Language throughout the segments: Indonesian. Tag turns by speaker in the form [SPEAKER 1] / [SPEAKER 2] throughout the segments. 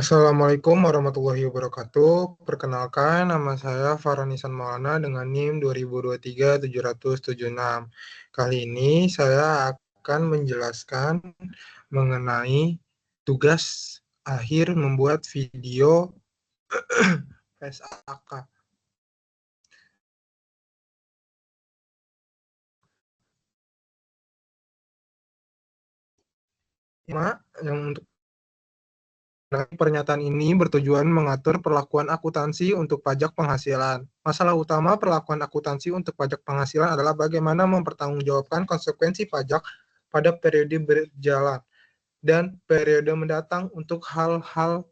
[SPEAKER 1] Assalamualaikum warahmatullahi wabarakatuh. Perkenalkan, nama saya Farhanisan Maulana dengan NIM 2023-776. Kali ini saya akan menjelaskan mengenai tugas akhir membuat video PSAK. Yang untuk pernyataan ini bertujuan mengatur perlakuan akuntansi untuk pajak penghasilan. Masalah utama perlakuan akuntansi untuk pajak penghasilan adalah bagaimana mempertanggungjawabkan konsekuensi pajak pada periode berjalan dan periode mendatang untuk hal-hal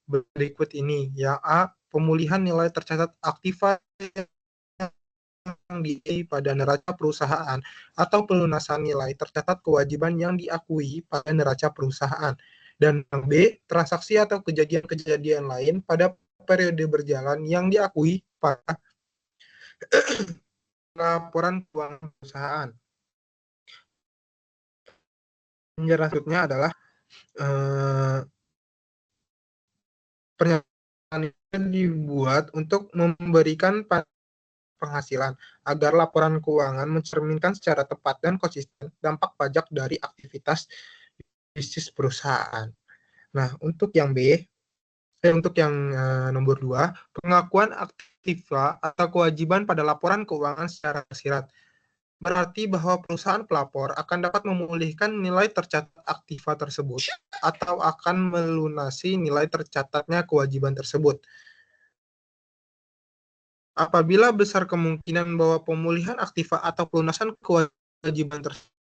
[SPEAKER 1] berikut ini. Yang A, pemulihan nilai tercatat aktiva yang pada neraca perusahaan atau pelunasan nilai tercatat kewajiban yang diakui pada neraca perusahaan. Dan yang B, transaksi atau kejadian-kejadian lain pada periode berjalan yang diakui pada laporan keuangan perusahaan. Selanjutnya adalah pernyataan ini dibuat untuk memberikan penghasilan agar laporan keuangan mencerminkan secara tepat dan konsisten dampak pajak dari aktivitas bisnis perusahaan. Nah, untuk yang nomor 2, pengakuan aktiva atau kewajiban pada laporan keuangan secara tersirat. Berarti bahwa perusahaan pelapor akan dapat memulihkan nilai tercatat aktiva tersebut atau akan melunasi nilai tercatatnya kewajiban tersebut. Apabila besar kemungkinan bahwa pemulihan aktiva atau pelunasan kewajiban tersebut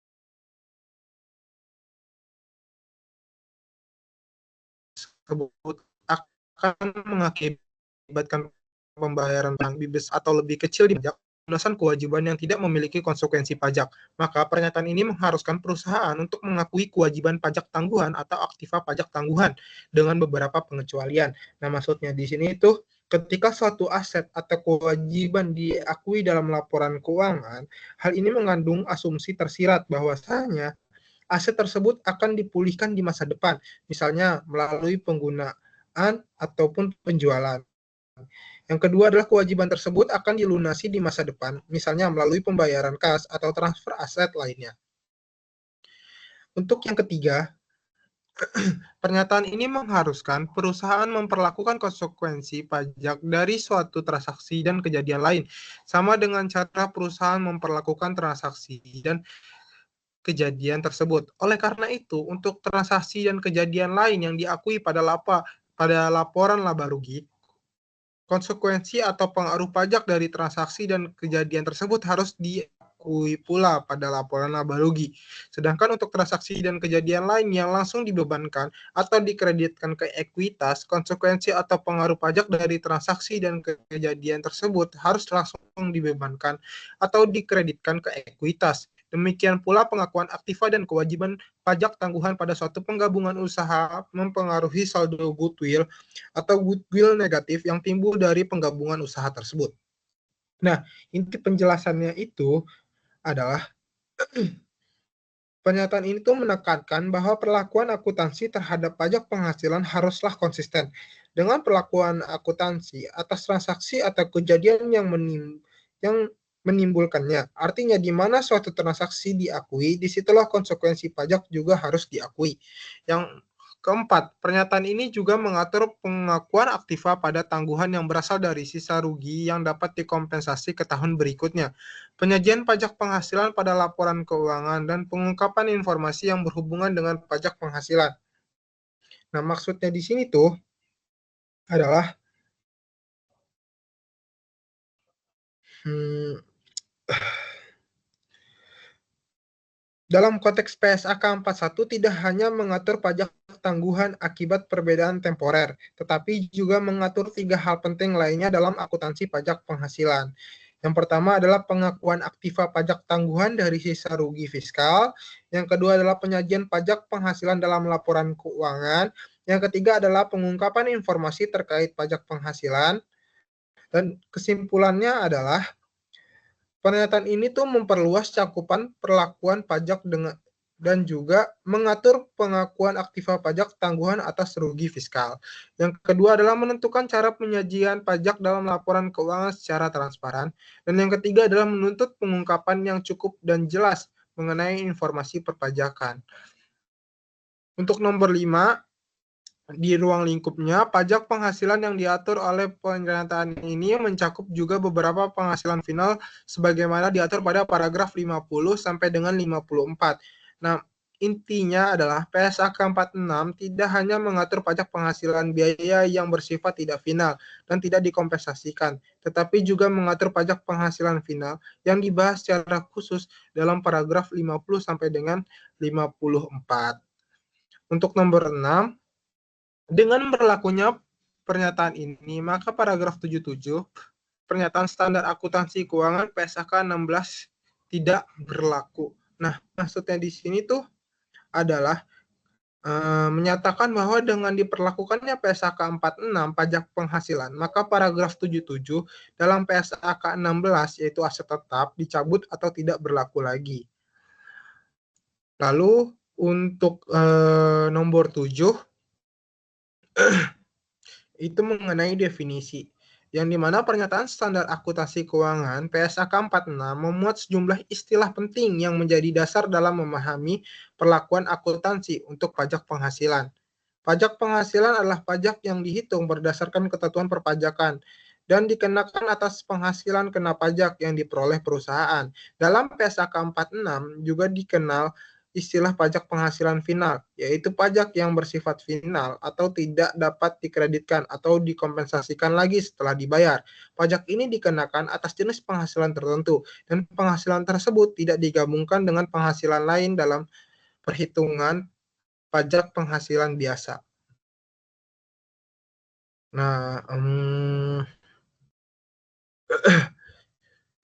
[SPEAKER 1] akan mengakibatkan pembayaran bibis atau lebih kecil di pajak, pelunasan kewajiban yang tidak memiliki konsekuensi pajak. Maka pernyataan ini mengharuskan perusahaan untuk mengakui kewajiban pajak tangguhan atau aktiva pajak tangguhan dengan beberapa pengecualian. Nah, maksudnya di sini itu ketika suatu aset atau kewajiban diakui dalam laporan keuangan, hal ini mengandung asumsi tersirat bahwasanya aset tersebut akan dipulihkan di masa depan, misalnya melalui penggunaan ataupun penjualan. Yang kedua adalah kewajiban tersebut akan dilunasi di masa depan, misalnya melalui pembayaran kas atau transfer aset lainnya. Untuk yang ketiga, pernyataan ini mengharuskan perusahaan memperlakukan konsekuensi pajak dari suatu transaksi dan kejadian lain, sama dengan cara perusahaan memperlakukan transaksi dan kejadian tersebut. Oleh karena itu, untuk transaksi dan kejadian lain yang diakui pada laporan laba rugi, konsekuensi atau pengaruh pajak dari transaksi dan kejadian tersebut harus diakui pula pada laporan laba rugi. Sedangkan untuk transaksi dan kejadian lain yang langsung dibebankan atau dikreditkan ke ekuitas, konsekuensi atau pengaruh pajak dari transaksi dan kejadian tersebut harus langsung dibebankan atau dikreditkan ke ekuitas. Demikian pula pengakuan aktiva dan kewajiban pajak tangguhan pada suatu penggabungan usaha mempengaruhi saldo goodwill atau goodwill negatif yang timbul dari penggabungan usaha tersebut. Nah, inti penjelasannya itu adalah pernyataan ini tuh menekankan bahwa perlakuan akuntansi terhadap pajak penghasilan haruslah konsisten dengan perlakuan akuntansi atas transaksi atau kejadian yang menimbulkannya. Artinya di mana suatu transaksi diakui, disitulah konsekuensi pajak juga harus diakui. Yang keempat, pernyataan ini juga mengatur pengakuan aktiva pada tangguhan yang berasal dari sisa rugi yang dapat dikompensasi ke tahun berikutnya. Penyajian pajak penghasilan pada laporan keuangan dan pengungkapan informasi yang berhubungan dengan pajak penghasilan. Nah, maksudnya di sini tuh adalah dalam konteks PSAK 41 tidak hanya mengatur pajak tangguhan akibat perbedaan temporer, tetapi juga mengatur 3 hal penting lainnya dalam akuntansi pajak penghasilan. Yang pertama adalah pengakuan aktiva pajak tangguhan dari sisa rugi fiskal. Yang kedua adalah penyajian pajak penghasilan dalam laporan keuangan. Yang ketiga adalah pengungkapan informasi terkait pajak penghasilan. Dan kesimpulannya adalah pernyataan ini tuh memperluas cakupan perlakuan pajak dengan dan juga mengatur pengakuan aktiva pajak tangguhan atas rugi fiskal. Yang kedua adalah menentukan cara penyajian pajak dalam laporan keuangan secara transparan. Dan yang ketiga adalah menuntut pengungkapan yang cukup dan jelas mengenai informasi perpajakan. Untuk nomor 5, di ruang lingkupnya, pajak penghasilan yang diatur oleh pernyataan ini mencakup juga beberapa penghasilan final sebagaimana diatur pada paragraf 50 sampai dengan 54. Nah, intinya adalah PSAK 46 tidak hanya mengatur pajak penghasilan biaya yang bersifat tidak final dan tidak dikompensasikan, tetapi juga mengatur pajak penghasilan final yang dibahas secara khusus dalam paragraf 50 sampai dengan 54. Untuk nomor 6, dengan berlakunya pernyataan ini, maka paragraf 77, pernyataan standar akuntansi keuangan PSAK 16 tidak berlaku. Nah, maksudnya di sini tuh adalah menyatakan bahwa dengan diperlakukannya PSAK 46 pajak penghasilan, maka paragraf 77 dalam PSAK 16 yaitu aset tetap dicabut atau tidak berlaku lagi. Lalu untuk nomor 7 itu mengenai definisi, yang dimana pernyataan standar akuntansi keuangan PSAK 46 memuat sejumlah istilah penting yang menjadi dasar dalam memahami perlakuan akuntansi untuk pajak penghasilan. Pajak penghasilan adalah pajak yang dihitung berdasarkan ketentuan perpajakan dan dikenakan atas penghasilan kena pajak yang diperoleh perusahaan. Dalam PSAK 46 juga dikenal istilah pajak penghasilan final, yaitu pajak yang bersifat final atau tidak dapat dikreditkan atau dikompensasikan lagi setelah dibayar. Pajak ini dikenakan atas jenis penghasilan tertentu, dan penghasilan tersebut tidak digabungkan dengan penghasilan lain dalam perhitungan pajak penghasilan biasa. Nah,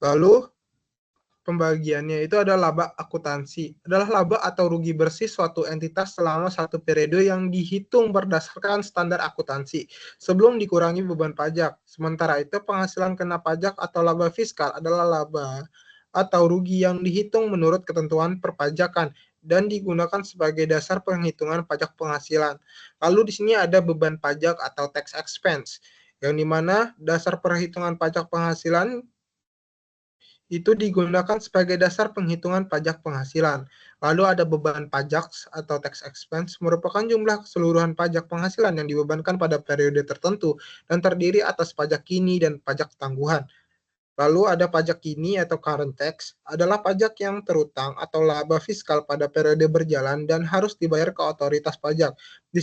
[SPEAKER 1] lalu pembagiannya itu ada laba akuntansi. Adalah laba atau rugi bersih suatu entitas selama satu periode yang dihitung berdasarkan standar akuntansi sebelum dikurangi beban pajak. Sementara itu penghasilan kena pajak atau laba fiskal adalah laba atau rugi yang dihitung menurut ketentuan perpajakan dan digunakan sebagai dasar penghitungan pajak penghasilan. Lalu di sini ada beban pajak atau tax expense, yang dimana dasar perhitungan pajak penghasilan itu digunakan sebagai dasar penghitungan pajak penghasilan. Lalu ada beban pajak atau tax expense merupakan jumlah keseluruhan pajak penghasilan yang dibebankan pada periode tertentu dan terdiri atas pajak kini dan pajak tangguhan. Lalu ada pajak kini atau current tax, adalah pajak yang terutang atau laba fiskal pada periode berjalan dan harus dibayar ke otoritas pajak. Di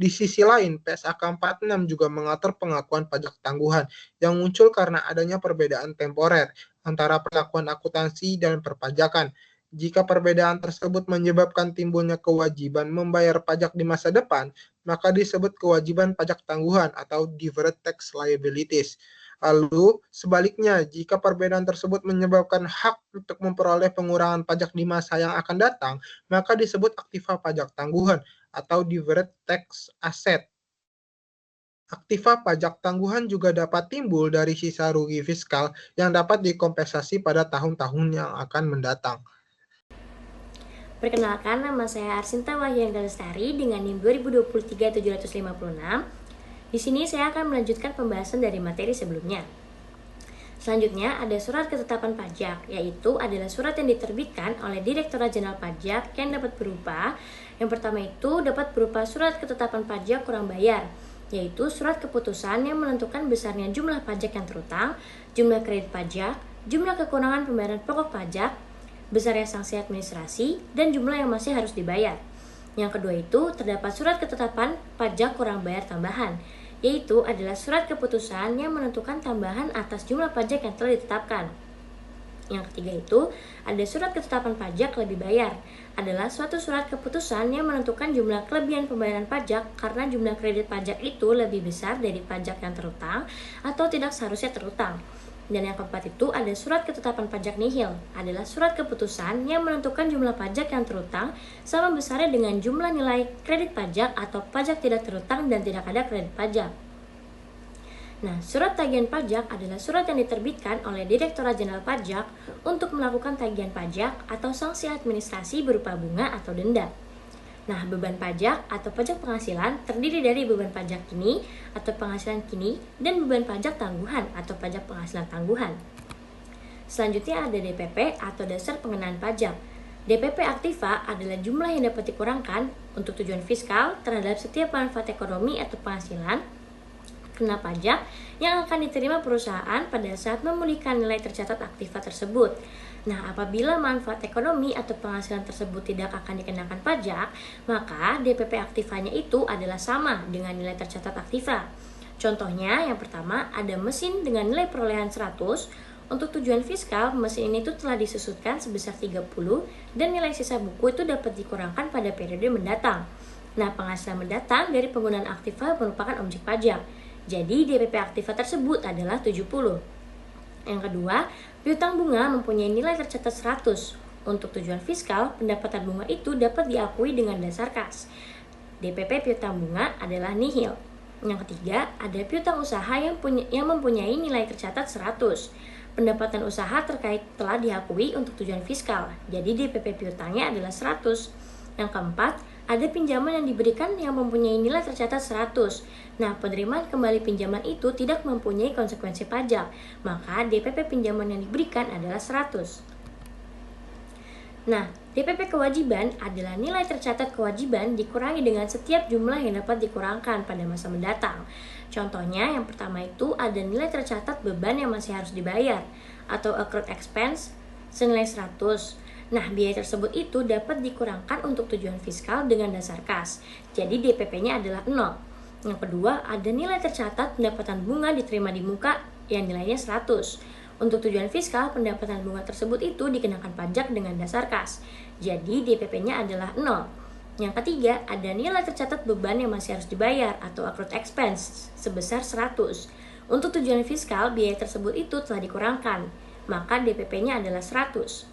[SPEAKER 1] sisi lain, PSAK 46 juga mengatur pengakuan pajak tangguhan yang muncul karena adanya perbedaan temporer antara perlakuan akuntansi dan perpajakan. Jika perbedaan tersebut menyebabkan timbulnya kewajiban membayar pajak di masa depan, maka disebut kewajiban pajak tangguhan atau deferred tax liabilities. Lalu, sebaliknya, jika perbedaan tersebut menyebabkan hak untuk memperoleh pengurangan pajak di masa yang akan datang, maka disebut aktiva pajak tangguhan atau deferred tax asset. Aktiva pajak tangguhan juga dapat timbul dari sisa rugi fiskal yang dapat dikompensasi pada tahun-tahun yang akan mendatang.
[SPEAKER 2] Perkenalkan, nama saya Arsinta Wahyanda Lestari dengan NIM 2023-756. Di sini saya akan melanjutkan pembahasan dari materi sebelumnya. Selanjutnya ada surat ketetapan pajak, yaitu adalah surat yang diterbitkan oleh Direktorat Jenderal Pajak yang dapat berupa, yang pertama itu dapat berupa surat ketetapan pajak kurang bayar, yaitu surat keputusan yang menentukan besarnya jumlah pajak yang terutang, jumlah kredit pajak, jumlah kekurangan pembayaran pokok pajak, besarnya sanksi administrasi, dan jumlah yang masih harus dibayar. Yang kedua itu terdapat surat ketetapan pajak kurang bayar tambahan, yaitu adalah surat keputusan yang menentukan tambahan atas jumlah pajak yang telah ditetapkan. Yang ketiga itu ada surat ketetapan pajak lebih bayar, adalah suatu surat keputusan yang menentukan jumlah kelebihan pembayaran pajak karena jumlah kredit pajak itu lebih besar dari pajak yang terutang atau tidak seharusnya terutang. Dan yang keempat itu ada surat ketetapan pajak nihil, adalah surat keputusan yang menentukan jumlah pajak yang terutang sama besarnya dengan jumlah nilai kredit pajak atau pajak tidak terutang dan tidak ada kredit pajak. Nah, surat tagihan pajak adalah surat yang diterbitkan oleh Direktorat Jenderal Pajak untuk melakukan tagihan pajak atau sanksi administrasi berupa bunga atau denda. Nah, beban pajak atau pajak penghasilan terdiri dari beban pajak kini atau penghasilan kini dan beban pajak tangguhan atau pajak penghasilan tangguhan. Selanjutnya ada DPP atau dasar pengenaan pajak. DPP aktiva adalah jumlah yang dapat dikurangkan untuk tujuan fiskal terhadap setiap manfaat ekonomi atau penghasilan kena pajak yang akan diterima perusahaan pada saat memulihkan nilai tercatat aktiva tersebut. Nah, apabila manfaat ekonomi atau penghasilan tersebut tidak akan dikenakan pajak, maka DPP aktivanya itu adalah sama dengan nilai tercatat aktiva. Contohnya, yang pertama ada mesin dengan nilai perolehan 100. Untuk tujuan fiskal, mesin ini tuh telah disusutkan sebesar 30 dan nilai sisa buku itu dapat dikurangkan pada periode mendatang. Nah, penghasilan mendatang dari penggunaan aktiva merupakan objek pajak. Jadi DPP aktiva tersebut adalah 70. Yang kedua, piutang bunga mempunyai nilai tercatat 100. Untuk tujuan fiskal, pendapatan bunga itu dapat diakui dengan dasar kas. DPP piutang bunga adalah nihil. Yang ketiga, ada piutang usaha yang mempunyai nilai tercatat 100. Pendapatan usaha terkait telah diakui untuk tujuan fiskal. Jadi DPP piutangnya adalah 100. Yang keempat, ada pinjaman yang diberikan yang mempunyai nilai tercatat 100. Nah, penerimaan kembali pinjaman itu tidak mempunyai konsekuensi pajak, maka DPP pinjaman yang diberikan adalah 100. Nah, DPP kewajiban adalah nilai tercatat kewajiban dikurangi dengan setiap jumlah yang dapat dikurangkan pada masa mendatang. Contohnya, yang pertama itu ada nilai tercatat beban yang masih harus dibayar atau accrued expense senilai 100. Nah, biaya tersebut itu dapat dikurangkan untuk tujuan fiskal dengan dasar kas. Jadi DPP-nya adalah 0. Yang kedua, ada nilai tercatat pendapatan bunga diterima di muka yang nilainya 100. Untuk tujuan fiskal, pendapatan bunga tersebut itu dikenakan pajak dengan dasar kas. Jadi DPP-nya adalah 0. Yang ketiga, ada nilai tercatat beban yang masih harus dibayar atau accrued expense sebesar 100. Untuk tujuan fiskal, biaya tersebut itu telah dikurangkan, maka DPP-nya adalah 100.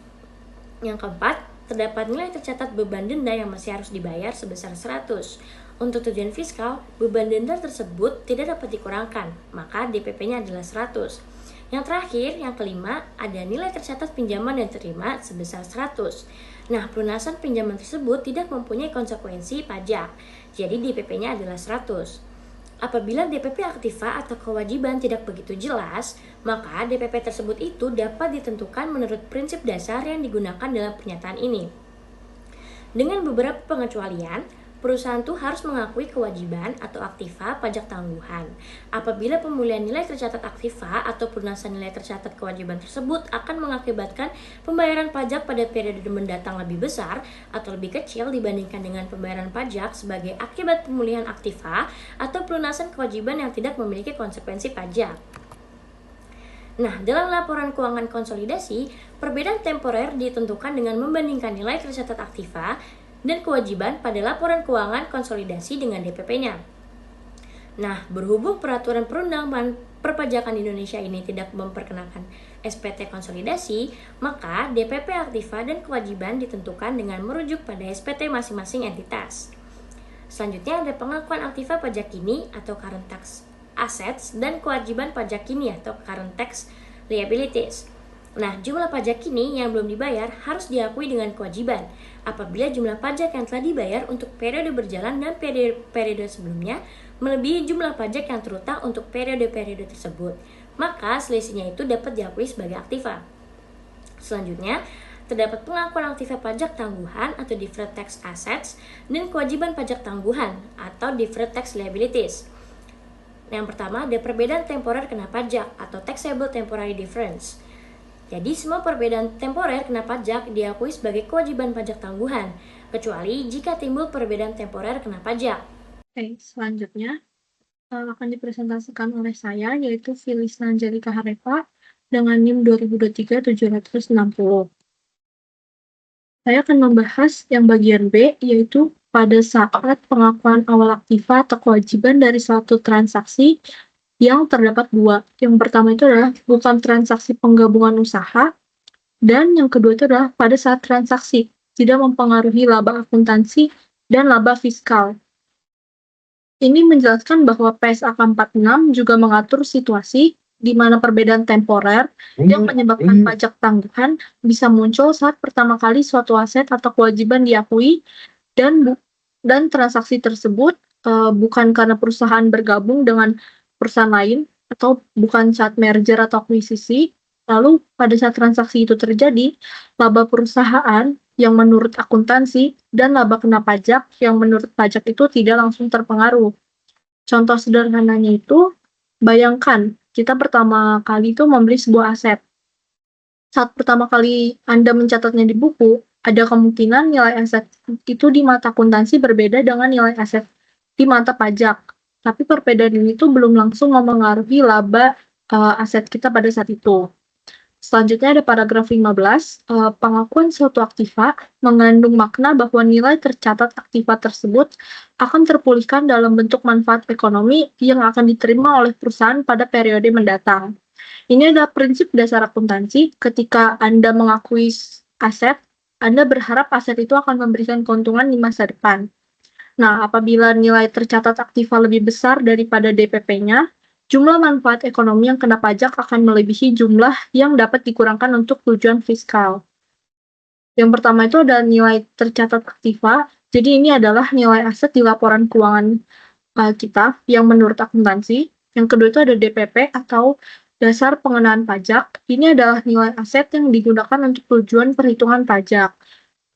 [SPEAKER 2] Yang keempat, terdapat nilai tercatat beban denda yang masih harus dibayar sebesar 100. Untuk tujuan fiskal, beban denda tersebut tidak dapat dikurangkan, maka DPP-nya adalah 100. Yang terakhir, yang kelima, ada nilai tercatat pinjaman yang diterima sebesar 100. Nah, pelunasan pinjaman tersebut tidak mempunyai konsekuensi pajak, jadi DPP-nya adalah 100. Apabila DPP aktiva atau kewajiban tidak begitu jelas, maka DPP tersebut itu dapat ditentukan menurut prinsip dasar yang digunakan dalam pernyataan ini. Dengan beberapa pengecualian, perusahaan itu harus mengakui kewajiban atau aktiva pajak tangguhan. Apabila pemulihan nilai tercatat aktiva atau pelunasan nilai tercatat kewajiban tersebut akan mengakibatkan pembayaran pajak pada periode mendatang lebih besar atau lebih kecil dibandingkan dengan pembayaran pajak sebagai akibat pemulihan aktiva atau pelunasan kewajiban yang tidak memiliki konsekuensi pajak. Nah, dalam laporan keuangan konsolidasi, perbedaan temporer ditentukan dengan membandingkan nilai tercatat aktiva dan kewajiban pada laporan keuangan konsolidasi dengan DPP-nya. Nah, berhubung peraturan perundang perpajakan Indonesia ini tidak memperkenalkan SPT konsolidasi, maka DPP aktiva dan kewajiban ditentukan dengan merujuk pada SPT masing-masing entitas. Selanjutnya ada pengakuan aktiva pajak kini atau current tax assets dan kewajiban pajak kini atau current tax liabilities. Nah, jumlah pajak kini yang belum dibayar harus diakui dengan kewajiban apabila jumlah pajak yang telah dibayar untuk periode berjalan dan periode sebelumnya melebihi jumlah pajak yang terutang untuk periode-periode tersebut, maka selisihnya itu dapat diakui sebagai aktiva. Selanjutnya, terdapat pengakuan aktiva pajak tangguhan atau deferred tax assets dan kewajiban pajak tangguhan atau deferred tax liabilities. Yang pertama, ada perbedaan temporer kena pajak atau taxable temporary difference. Jadi semua perbedaan temporer kena pajak diakui sebagai kewajiban pajak tangguhan, kecuali jika timbul perbedaan temporer kena pajak.
[SPEAKER 3] Oke, selanjutnya akan dipresentasikan oleh saya, yaitu Filis Nanjalika Harefa dengan NIM 2023-760. Saya akan membahas yang bagian B, yaitu pada saat pengakuan awal aktiva atau kewajiban dari suatu transaksi yang terdapat dua. Yang pertama itu adalah bukan transaksi penggabungan usaha, dan yang kedua itu adalah pada saat transaksi tidak mempengaruhi laba akuntansi dan laba fiskal. Ini menjelaskan bahwa PSAK 46 juga mengatur situasi di mana perbedaan temporer yang menyebabkan pajak tangguhan bisa muncul saat pertama kali suatu aset atau kewajiban diakui dan transaksi tersebut bukan karena perusahaan bergabung dengan perusahaan lain atau bukan saat merger atau akuisisi. Lalu pada saat transaksi itu terjadi, laba perusahaan yang menurut akuntansi dan laba kena pajak yang menurut pajak itu tidak langsung terpengaruh. Contoh sederhananya itu, bayangkan kita pertama kali itu membeli sebuah aset. Saat pertama kali Anda mencatatnya di buku, ada kemungkinan nilai aset itu di mata akuntansi berbeda dengan nilai aset di mata pajak. Tapi perbedaan ini tuh belum langsung mempengaruhi laba aset kita pada saat itu. Selanjutnya ada paragraf 15, pengakuan suatu aktiva mengandung makna bahwa nilai tercatat aktiva tersebut akan terpulihkan dalam bentuk manfaat ekonomi yang akan diterima oleh perusahaan pada periode mendatang. Ini adalah prinsip dasar akuntansi. Ketika Anda mengakui aset, Anda berharap aset itu akan memberikan keuntungan di masa depan. Nah, apabila nilai tercatat aktiva lebih besar daripada DPP-nya, jumlah manfaat ekonomi yang kena pajak akan melebihi jumlah yang dapat dikurangkan untuk tujuan fiskal. Yang pertama itu ada nilai tercatat aktiva. Jadi ini adalah nilai aset di laporan keuangan kita yang menurut akuntansi. Yang kedua itu ada DPP atau dasar pengenaan pajak. Ini adalah nilai aset yang digunakan untuk tujuan perhitungan pajak.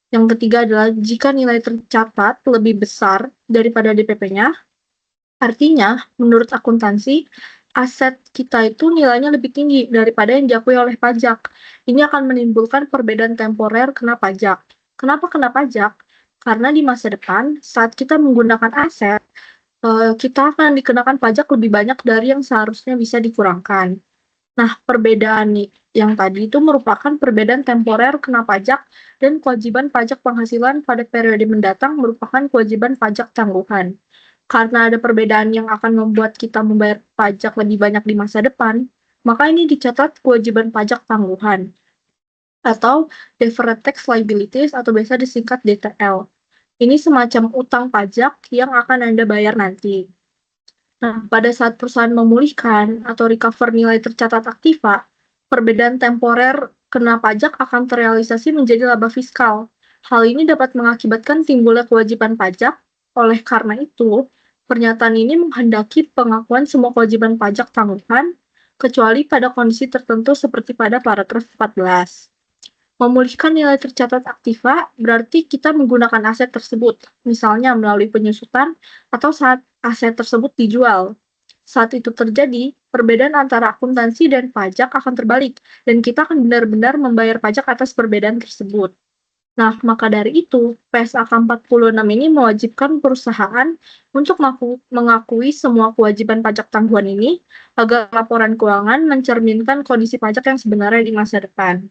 [SPEAKER 3] Yang ketiga adalah jika nilai tercatat lebih besar daripada DPP-nya, artinya menurut akuntansi, aset kita itu nilainya lebih tinggi daripada yang diakui oleh pajak. Ini akan menimbulkan perbedaan temporer kena pajak. Kenapa kena pajak? Karena di masa depan, saat kita menggunakan aset, kita akan dikenakan pajak lebih banyak dari yang seharusnya bisa dikurangkan. Nah, perbedaan yang tadi itu merupakan perbedaan temporer kena pajak dan kewajiban pajak penghasilan pada periode mendatang merupakan kewajiban pajak tangguhan. Karena ada perbedaan yang akan membuat kita membayar pajak lebih banyak di masa depan, maka ini dicatat kewajiban pajak tangguhan atau Deferred Tax Liabilities atau biasa disingkat DTL. Ini semacam utang pajak yang akan Anda bayar nanti. Nah, pada saat perusahaan memulihkan atau recover nilai tercatat aktiva, perbedaan temporer kena pajak akan terrealisasi menjadi laba fiskal. Hal ini dapat mengakibatkan timbulnya kewajiban pajak. Oleh karena itu, pernyataan ini menghendaki pengakuan semua kewajiban pajak tangguhan, kecuali pada kondisi tertentu seperti pada paragraf 14. Memulihkan nilai tercatat aktiva berarti kita menggunakan aset tersebut, misalnya melalui penyusutan atau saat aset tersebut dijual. Saat itu terjadi, perbedaan antara akuntansi dan pajak akan terbalik, dan kita akan benar-benar membayar pajak atas perbedaan tersebut. Nah, maka dari itu, PSAK 46 ini mewajibkan perusahaan untuk mengakui semua kewajiban pajak tangguhan ini agar laporan keuangan mencerminkan kondisi pajak yang sebenarnya di masa depan.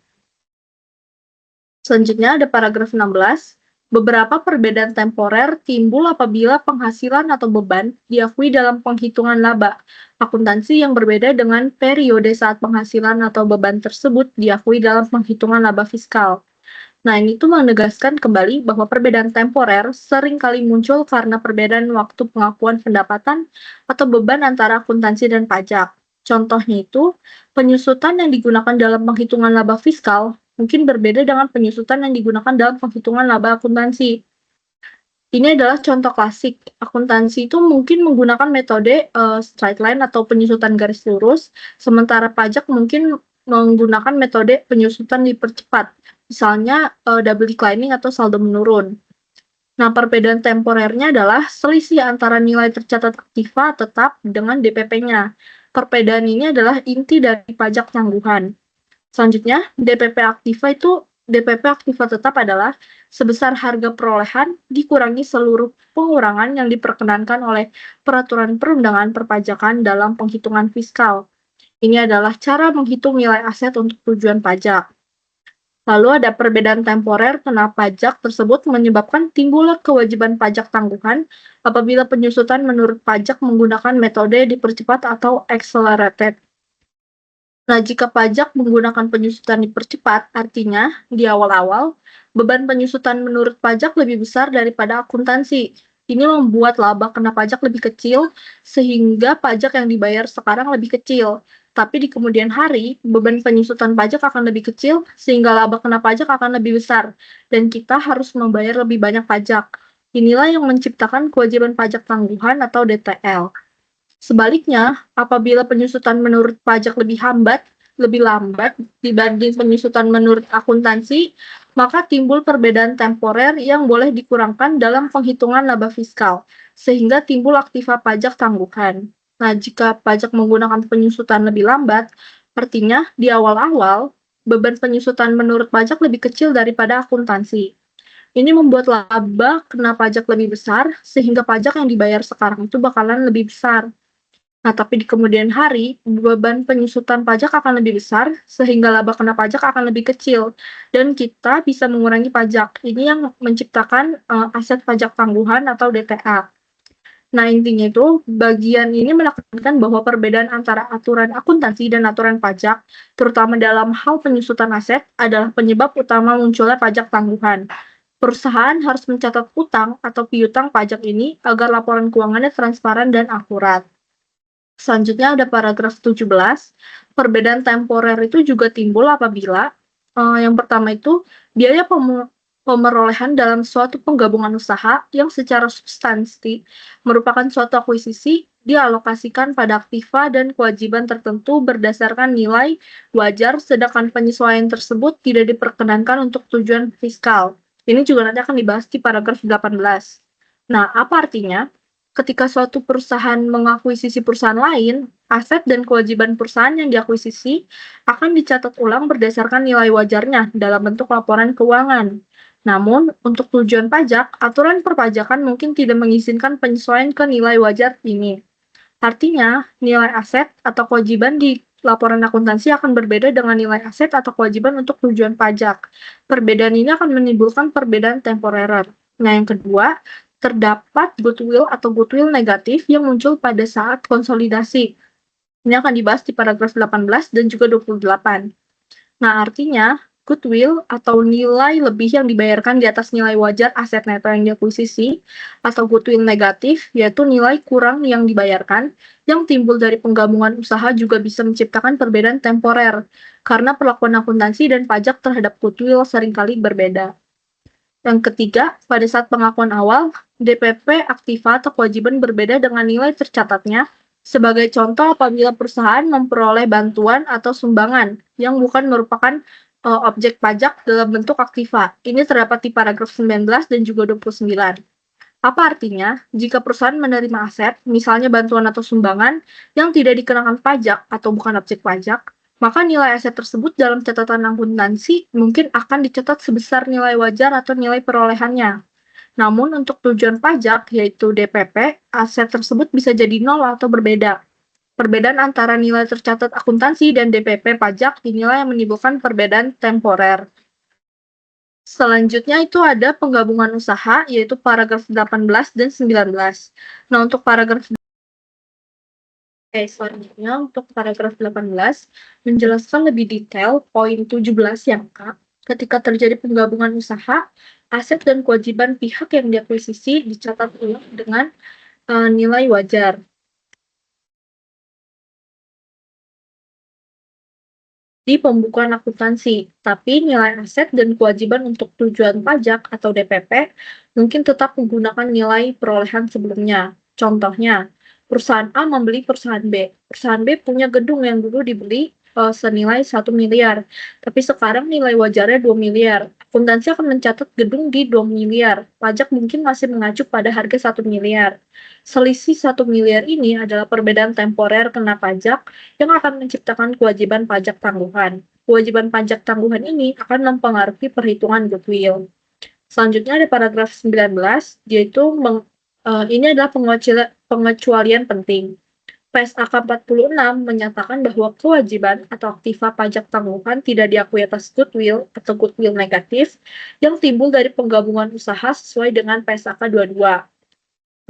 [SPEAKER 3] Selanjutnya ada paragraf 16. Beberapa perbedaan temporer timbul apabila penghasilan atau beban diakui dalam penghitungan laba akuntansi yang berbeda dengan periode saat penghasilan atau beban tersebut diakui dalam penghitungan laba fiskal. Nah, ini tuh menegaskan kembali bahwa perbedaan temporer sering kali muncul karena perbedaan waktu pengakuan pendapatan atau beban antara akuntansi dan pajak. Contohnya itu, penyusutan yang digunakan dalam penghitungan laba fiskal mungkin berbeda dengan penyusutan yang digunakan dalam penghitungan laba akuntansi. Ini adalah contoh klasik. Akuntansi itu mungkin menggunakan metode straight line atau penyusutan garis lurus, sementara pajak mungkin menggunakan metode penyusutan dipercepat, misalnya double declining atau saldo menurun. Nah, perbedaan temporernya adalah selisih antara nilai tercatat aktiva tetap dengan DPP-nya. Perbedaan ini adalah inti dari pajak tangguhan. Selanjutnya, DPP aktiva tetap adalah sebesar harga perolehan dikurangi seluruh pengurangan yang diperkenankan oleh peraturan perundangan perpajakan dalam penghitungan fiskal. Ini adalah cara menghitung nilai aset untuk tujuan pajak. Lalu ada perbedaan temporer kena pajak tersebut menyebabkan timbulnya kewajiban pajak tangguhan apabila penyusutan menurut pajak menggunakan metode dipercepat atau accelerated. Nah, jika pajak menggunakan penyusutan dipercepat, artinya di awal-awal, beban penyusutan menurut pajak lebih besar daripada akuntansi. Ini membuat laba kena pajak lebih kecil, sehingga pajak yang dibayar sekarang lebih kecil. Tapi di kemudian hari, beban penyusutan pajak akan lebih kecil, sehingga laba kena pajak akan lebih besar, dan kita harus membayar lebih banyak pajak. Inilah yang menciptakan kewajiban pajak tangguhan atau DTL. Sebaliknya, apabila penyusutan menurut pajak lebih lambat dibanding penyusutan menurut akuntansi, maka timbul perbedaan temporer yang boleh dikurangkan dalam penghitungan laba fiskal, sehingga timbul aktiva pajak tangguhan. Nah, jika pajak menggunakan penyusutan lebih lambat, artinya di awal-awal, beban penyusutan menurut pajak lebih kecil daripada akuntansi. Ini membuat laba kena pajak lebih besar, sehingga pajak yang dibayar sekarang itu bakalan lebih besar. Nah, tapi di kemudian hari, beban penyusutan pajak akan lebih besar, sehingga laba kena pajak akan lebih kecil, dan kita bisa mengurangi pajak. Ini yang menciptakan aset pajak tangguhan atau DTA. Nah, intinya itu, bagian ini menekankan bahwa perbedaan antara aturan akuntansi dan aturan pajak, terutama dalam hal penyusutan aset, adalah penyebab utama munculnya pajak tangguhan. Perusahaan harus mencatat utang atau piutang pajak ini agar laporan keuangannya transparan dan akurat. Selanjutnya ada paragraf 17, perbedaan temporer itu juga timbul apabila yang pertama itu biaya pemerolehan dalam suatu penggabungan usaha yang secara substansi merupakan suatu akuisisi dialokasikan pada aktiva dan kewajiban tertentu berdasarkan nilai wajar, sedangkan penyesuaian tersebut tidak diperkenankan untuk tujuan fiskal. Ini juga nanti akan dibahas di paragraf 18. Nah, apa artinya? Ketika suatu perusahaan mengakuisisi perusahaan lain, aset dan kewajiban perusahaan yang diakuisisi akan dicatat ulang berdasarkan nilai wajarnya dalam bentuk laporan keuangan. Namun, untuk tujuan pajak, aturan perpajakan mungkin tidak mengizinkan penyesuaian ke nilai wajar ini. Artinya, nilai aset atau kewajiban di laporan akuntansi akan berbeda dengan nilai aset atau kewajiban untuk tujuan pajak. Perbedaan ini akan menimbulkan perbedaan temporer. Nah, yang kedua, terdapat goodwill atau goodwill negatif yang muncul pada saat konsolidasi. Ini akan dibahas di paragraf 18 dan juga 28. Nah, artinya, goodwill atau nilai lebih yang dibayarkan di atas nilai wajar aset neto yang diakuisisi, atau goodwill negatif, yaitu nilai kurang yang dibayarkan, yang timbul dari penggabungan usaha juga bisa menciptakan perbedaan temporer, karena perlakuan akuntansi dan pajak terhadap goodwill seringkali berbeda. Yang ketiga, pada saat pengakuan awal, DPP aktiva atau kewajiban berbeda dengan nilai tercatatnya. Sebagai contoh, apabila perusahaan memperoleh bantuan atau sumbangan yang bukan merupakan objek pajak dalam bentuk aktiva. Ini terdapat di paragraf 19 dan juga 29. Apa artinya? Jika perusahaan menerima aset, misalnya bantuan atau sumbangan, yang tidak dikenakan pajak atau bukan objek pajak, maka nilai aset tersebut dalam catatan akuntansi mungkin akan dicatat sebesar nilai wajar atau nilai perolehannya. Namun untuk tujuan pajak, yaitu DPP, aset tersebut bisa jadi nol atau berbeda. Perbedaan antara nilai tercatat akuntansi dan DPP pajak inilah yang menimbulkan perbedaan temporer. Selanjutnya itu ada penggabungan usaha, yaitu paragraf 18 dan 19. Nah, untuk paragraf selanjutnya untuk paragraf 18 menjelaskan lebih detail poin 17 yang Kak. Ketika terjadi penggabungan usaha, aset dan kewajiban pihak yang diakuisisi dicatat ulang dengan nilai wajar. Di pembukuan akuntansi, tapi nilai aset dan kewajiban untuk tujuan pajak atau DPP mungkin tetap menggunakan nilai perolehan sebelumnya. Contohnya, perusahaan A membeli perusahaan B. Perusahaan B punya gedung yang dulu dibeli senilai 1 miliar, tapi sekarang nilai wajarnya 2 miliar. Akuntansi akan mencatat gedung di 2 miliar. Pajak mungkin masih mengacu pada harga 1 miliar. Selisih 1 miliar ini adalah perbedaan temporer kena pajak yang akan menciptakan kewajiban pajak tangguhan. Kewajiban pajak tangguhan ini akan mempengaruhi perhitungan goodwill. Selanjutnya ada paragraf 19, yaitu ini adalah pengecualian penting. PSAK 46 menyatakan bahwa kewajiban atau aktiva pajak tangguhan tidak diakui atas goodwill atau goodwill negatif yang timbul dari penggabungan usaha sesuai dengan PSAK 22.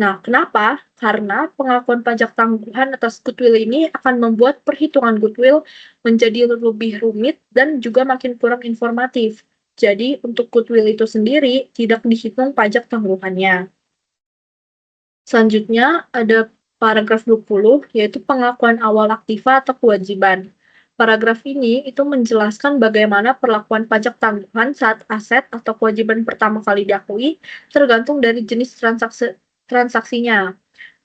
[SPEAKER 3] Nah, kenapa? Karena pengakuan pajak tangguhan atas goodwill ini akan membuat perhitungan goodwill menjadi lebih rumit dan juga makin kurang informatif. Jadi, untuk goodwill itu sendiri tidak dihitung pajak tangguhannya. Selanjutnya ada paragraf 20, yaitu pengakuan awal aktiva atau kewajiban. Paragraf ini itu menjelaskan bagaimana perlakuan pajak tangguhan saat aset atau kewajiban pertama kali diakui tergantung dari jenis transaksinya.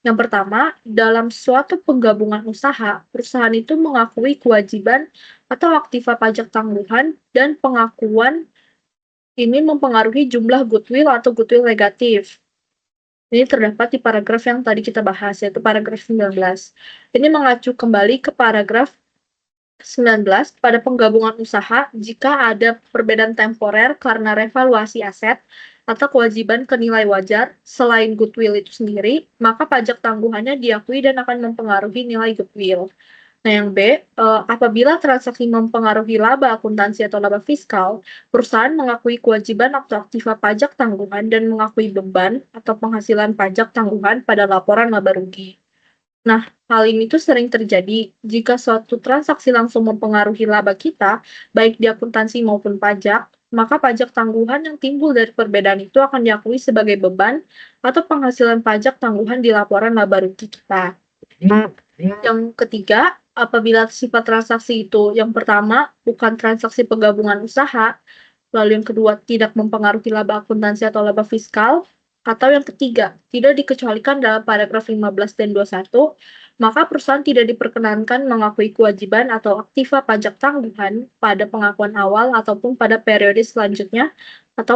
[SPEAKER 3] Yang pertama, dalam suatu penggabungan usaha, perusahaan itu mengakui kewajiban atau aktiva pajak tangguhan dan pengakuan ini mempengaruhi jumlah goodwill atau goodwill negatif. Ini terdapat di paragraf yang tadi kita bahas, yaitu paragraf 19. Ini mengacu kembali ke paragraf 19 pada penggabungan usaha jika ada perbedaan temporer karena revaluasi aset atau kewajiban ke nilai wajar selain goodwill itu sendiri, maka pajak tangguhannya diakui dan akan mempengaruhi nilai goodwill. Nah, yang B, apabila transaksi mempengaruhi laba akuntansi atau laba fiskal, perusahaan mengakui kewajiban atau aktiva pajak tangguhan dan mengakui beban atau penghasilan pajak tangguhan pada laporan laba rugi. Nah, hal ini tuh sering terjadi jika suatu transaksi langsung mempengaruhi laba kita, baik di akuntansi maupun pajak, maka pajak tangguhan yang timbul dari perbedaan itu akan diakui sebagai beban atau penghasilan pajak tangguhan di laporan laba rugi kita. Yang ketiga, apabila sifat transaksi itu yang pertama bukan transaksi penggabungan usaha, lalu yang kedua tidak mempengaruhi laba akuntansi atau laba fiskal, atau yang ketiga tidak dikecualikan dalam paragraf 15 dan 21, maka perusahaan tidak diperkenankan mengakui kewajiban atau aktiva pajak tangguhan pada pengakuan awal ataupun pada periode selanjutnya atau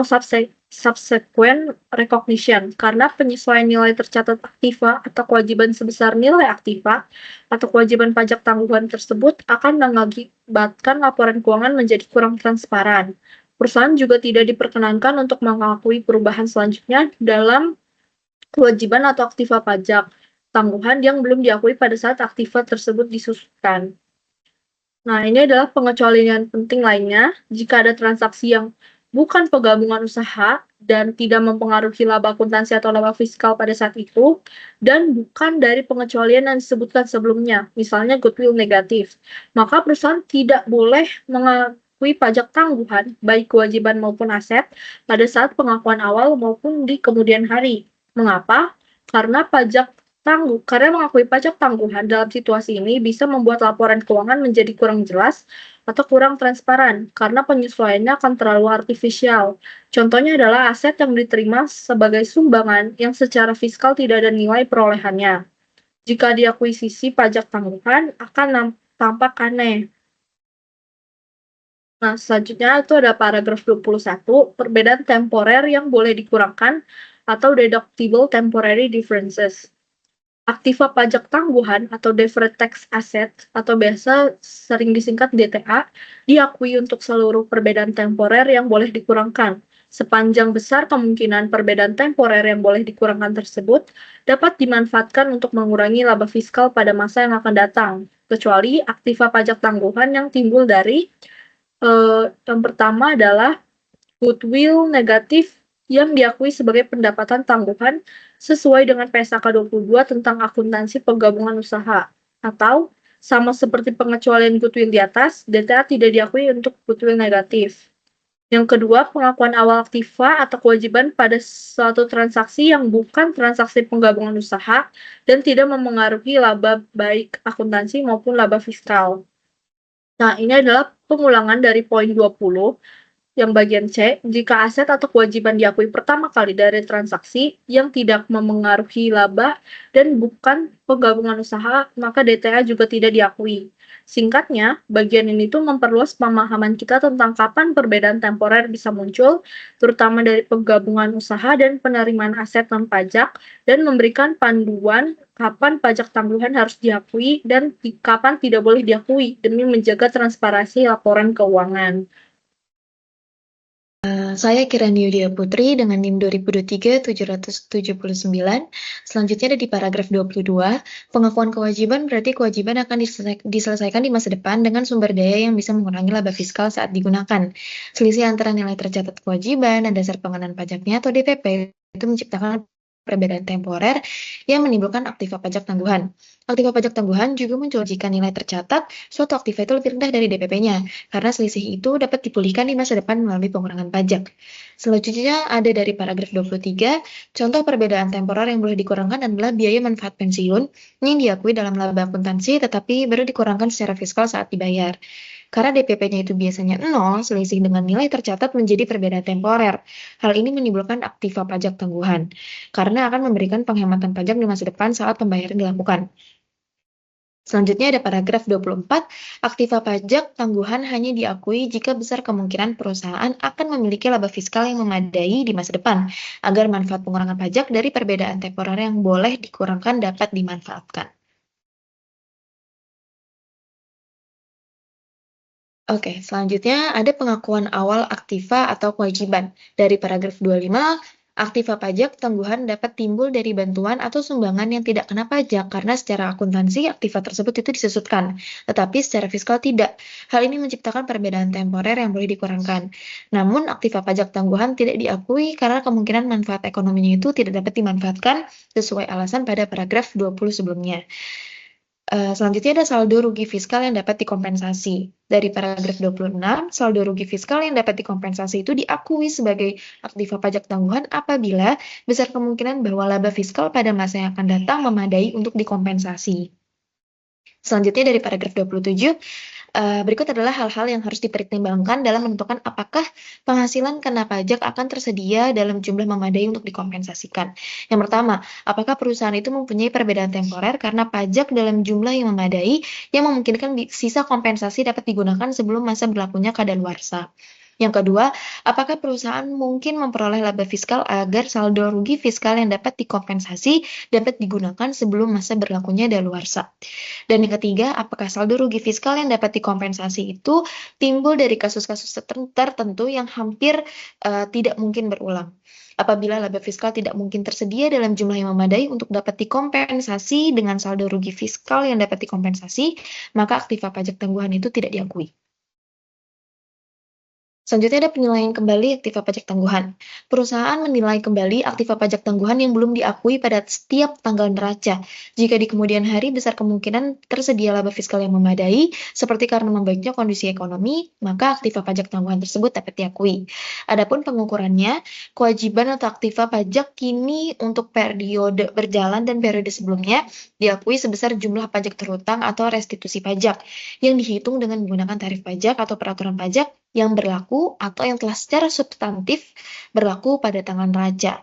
[SPEAKER 3] subsequent recognition karena penyesuaian nilai tercatat aktiva atau kewajiban sebesar nilai aktiva atau kewajiban pajak tangguhan tersebut akan mengakibatkan laporan keuangan menjadi kurang transparan. Perusahaan juga tidak diperkenankan untuk mengakui perubahan selanjutnya dalam kewajiban atau aktiva pajak tangguhan yang belum diakui pada saat aktiva tersebut disusunkan. Nah, ini adalah pengecualian penting lainnya jika ada transaksi yang bukan penggabungan usaha dan tidak mempengaruhi laba akuntansi atau laba fiskal pada saat itu, dan bukan dari pengecualian yang disebutkan sebelumnya, misalnya goodwill negatif. Maka perusahaan tidak boleh mengakui pajak tangguhan, baik kewajiban maupun aset, pada saat pengakuan awal maupun di kemudian hari. Mengapa? Karena mengakui pajak tangguhan dalam situasi ini bisa membuat laporan keuangan menjadi kurang jelas atau kurang transparan karena penyesuaiannya akan terlalu artifisial. Contohnya adalah aset yang diterima sebagai sumbangan yang secara fiskal tidak ada nilai perolehannya. Jika diakuisisi pajak tangguhan akan tampak aneh. Nah, selanjutnya itu ada paragraf 21, perbedaan temporer yang boleh dikurangkan atau deductible temporary differences. Aktiva pajak tangguhan atau deferred tax asset atau biasa sering disingkat DTA diakui untuk seluruh perbedaan temporer yang boleh dikurangkan. Sepanjang besar kemungkinan perbedaan temporer yang boleh dikurangkan tersebut dapat dimanfaatkan untuk mengurangi laba fiskal pada masa yang akan datang, kecuali aktiva pajak tangguhan yang timbul dari yang pertama adalah goodwill negatif yang diakui sebagai pendapatan tangguhan sesuai dengan PSAK 22 tentang akuntansi penggabungan usaha. Atau, sama seperti pengecualian goodwill di atas, DTA tidak diakui untuk goodwill negatif. Yang kedua, pengakuan awal aktiva atau kewajiban pada suatu transaksi yang bukan transaksi penggabungan usaha dan tidak memengaruhi laba baik akuntansi maupun laba fiskal. Nah, ini adalah pengulangan dari poin 20 yang bagian C, jika aset atau kewajiban diakui pertama kali dari transaksi yang tidak memengaruhi laba dan bukan penggabungan usaha, maka DTA juga tidak diakui. Singkatnya, bagian ini tuh memperluas pemahaman kita tentang kapan perbedaan temporer bisa muncul, terutama dari penggabungan usaha dan penerimaan aset non-pajak, dan memberikan panduan kapan pajak tangguhan harus diakui dan kapan tidak boleh diakui demi menjaga transparansi laporan keuangan.
[SPEAKER 4] Saya Kirani Yudia Putri dengan NIM 2023-779. Selanjutnya ada di paragraf 22, pengakuan kewajiban berarti kewajiban akan diselesaikan di masa depan dengan sumber daya yang bisa mengurangi laba fiskal saat digunakan. Selisih antara nilai tercatat kewajiban dan dasar pengenaan pajaknya atau DPP itu menciptakan perbedaan temporer yang menimbulkan aktiva pajak tangguhan. Aktiva pajak tangguhan juga muncul jika nilai tercatat suatu aktiva itu lebih rendah dari DPP-nya, karena selisih itu dapat dipulihkan di masa depan melalui pengurangan pajak. Selanjutnya ada dari paragraf 23, contoh perbedaan temporer yang boleh dikurangkan adalah biaya manfaat pensiun yang diakui dalam laba akuntansi tetapi baru dikurangkan secara fiskal saat dibayar. Karena DPP-nya itu biasanya 0, selisih dengan nilai tercatat menjadi perbedaan temporer. Hal ini menimbulkan aktiva pajak tangguhan, karena akan memberikan penghematan pajak di masa depan saat pembayaran dilakukan. Selanjutnya ada paragraf 24, aktiva pajak tangguhan hanya diakui jika besar kemungkinan perusahaan akan memiliki laba fiskal yang memadai di masa depan, agar manfaat pengurangan pajak dari perbedaan temporer yang boleh dikurangkan dapat dimanfaatkan. Oke, selanjutnya ada pengakuan awal aktiva atau kewajiban. Dari paragraf 25, aktiva pajak tangguhan dapat timbul dari bantuan atau sumbangan yang tidak kena pajak karena secara akuntansi aktiva tersebut itu disusutkan, tetapi secara fiskal tidak. Hal ini menciptakan perbedaan temporer yang boleh dikurangkan. Namun, aktiva pajak tangguhan tidak diakui karena kemungkinan manfaat ekonominya itu tidak dapat dimanfaatkan sesuai alasan pada paragraf 20 sebelumnya. Selanjutnya ada saldo rugi fiskal yang dapat dikompensasi. Dari paragraf 26, saldo rugi fiskal yang dapat dikompensasi itu diakui sebagai aktiva pajak tangguhan apabila besar kemungkinan bahwa laba fiskal pada masa yang akan datang memadai untuk dikompensasi. Selanjutnya dari paragraf 27, berikut adalah hal-hal yang harus dipertimbangkan dalam menentukan apakah penghasilan kena pajak akan tersedia dalam jumlah memadai untuk dikompensasikan. Yang pertama, apakah perusahaan itu mempunyai perbedaan temporer karena pajak dalam jumlah yang memadai yang memungkinkan sisa kompensasi dapat digunakan sebelum masa berlakunya kadaluarsa. Yang kedua, apakah perusahaan mungkin memperoleh laba fiskal agar saldo rugi fiskal yang dapat dikompensasi dapat digunakan sebelum masa berlakunya daluarsa. Dan yang ketiga, apakah saldo rugi fiskal yang dapat dikompensasi itu timbul dari kasus-kasus tertentu yang hampir tidak mungkin berulang. Apabila laba fiskal tidak mungkin tersedia dalam jumlah yang memadai untuk dapat dikompensasi dengan saldo rugi fiskal yang dapat dikompensasi, maka aktiva pajak tangguhan itu tidak diakui. Selanjutnya ada penilaian kembali aktiva pajak tangguhan. Perusahaan menilai kembali aktiva pajak tangguhan yang belum diakui pada setiap tanggal neraca. Jika di kemudian hari besar kemungkinan tersedia laba fiskal yang memadai, seperti karena membaiknya kondisi ekonomi, maka aktiva pajak tangguhan tersebut dapat diakui. Adapun pengukurannya, kewajiban atau aktiva pajak kini untuk periode berjalan dan periode sebelumnya diakui sebesar jumlah pajak terhutang atau restitusi pajak yang dihitung dengan menggunakan tarif pajak atau peraturan pajak yang berlaku atau yang telah secara substantif berlaku pada tanggal neraca.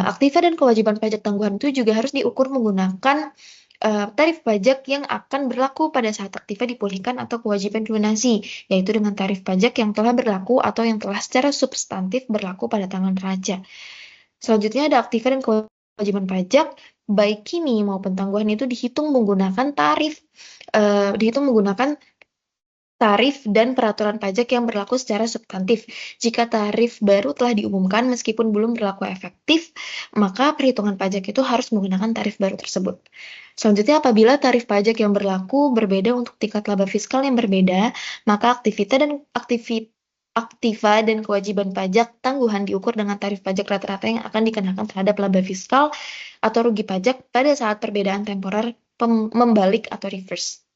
[SPEAKER 4] Aktiva dan kewajiban pajak tangguhan itu juga harus diukur menggunakan tarif pajak yang akan berlaku pada saat aktiva dipulihkan atau kewajiban dilunasi, yaitu dengan tarif pajak yang telah berlaku atau yang telah secara substantif berlaku pada tanggal neraca. Selanjutnya ada aktiva dan kewajiban pajak baik kini maupun tangguhan itu dihitung menggunakan tarif dan peraturan pajak yang berlaku secara substantif. Jika tarif baru telah diumumkan meskipun belum berlaku efektif, maka perhitungan pajak itu harus menggunakan tarif baru tersebut. Selanjutnya, apabila tarif pajak yang berlaku berbeda untuk tingkat laba fiskal yang berbeda, maka aktiva dan kewajiban pajak tangguhan diukur dengan tarif pajak rata-rata yang akan dikenakan terhadap laba fiskal atau rugi pajak pada saat perbedaan temporer membalik atau reverse.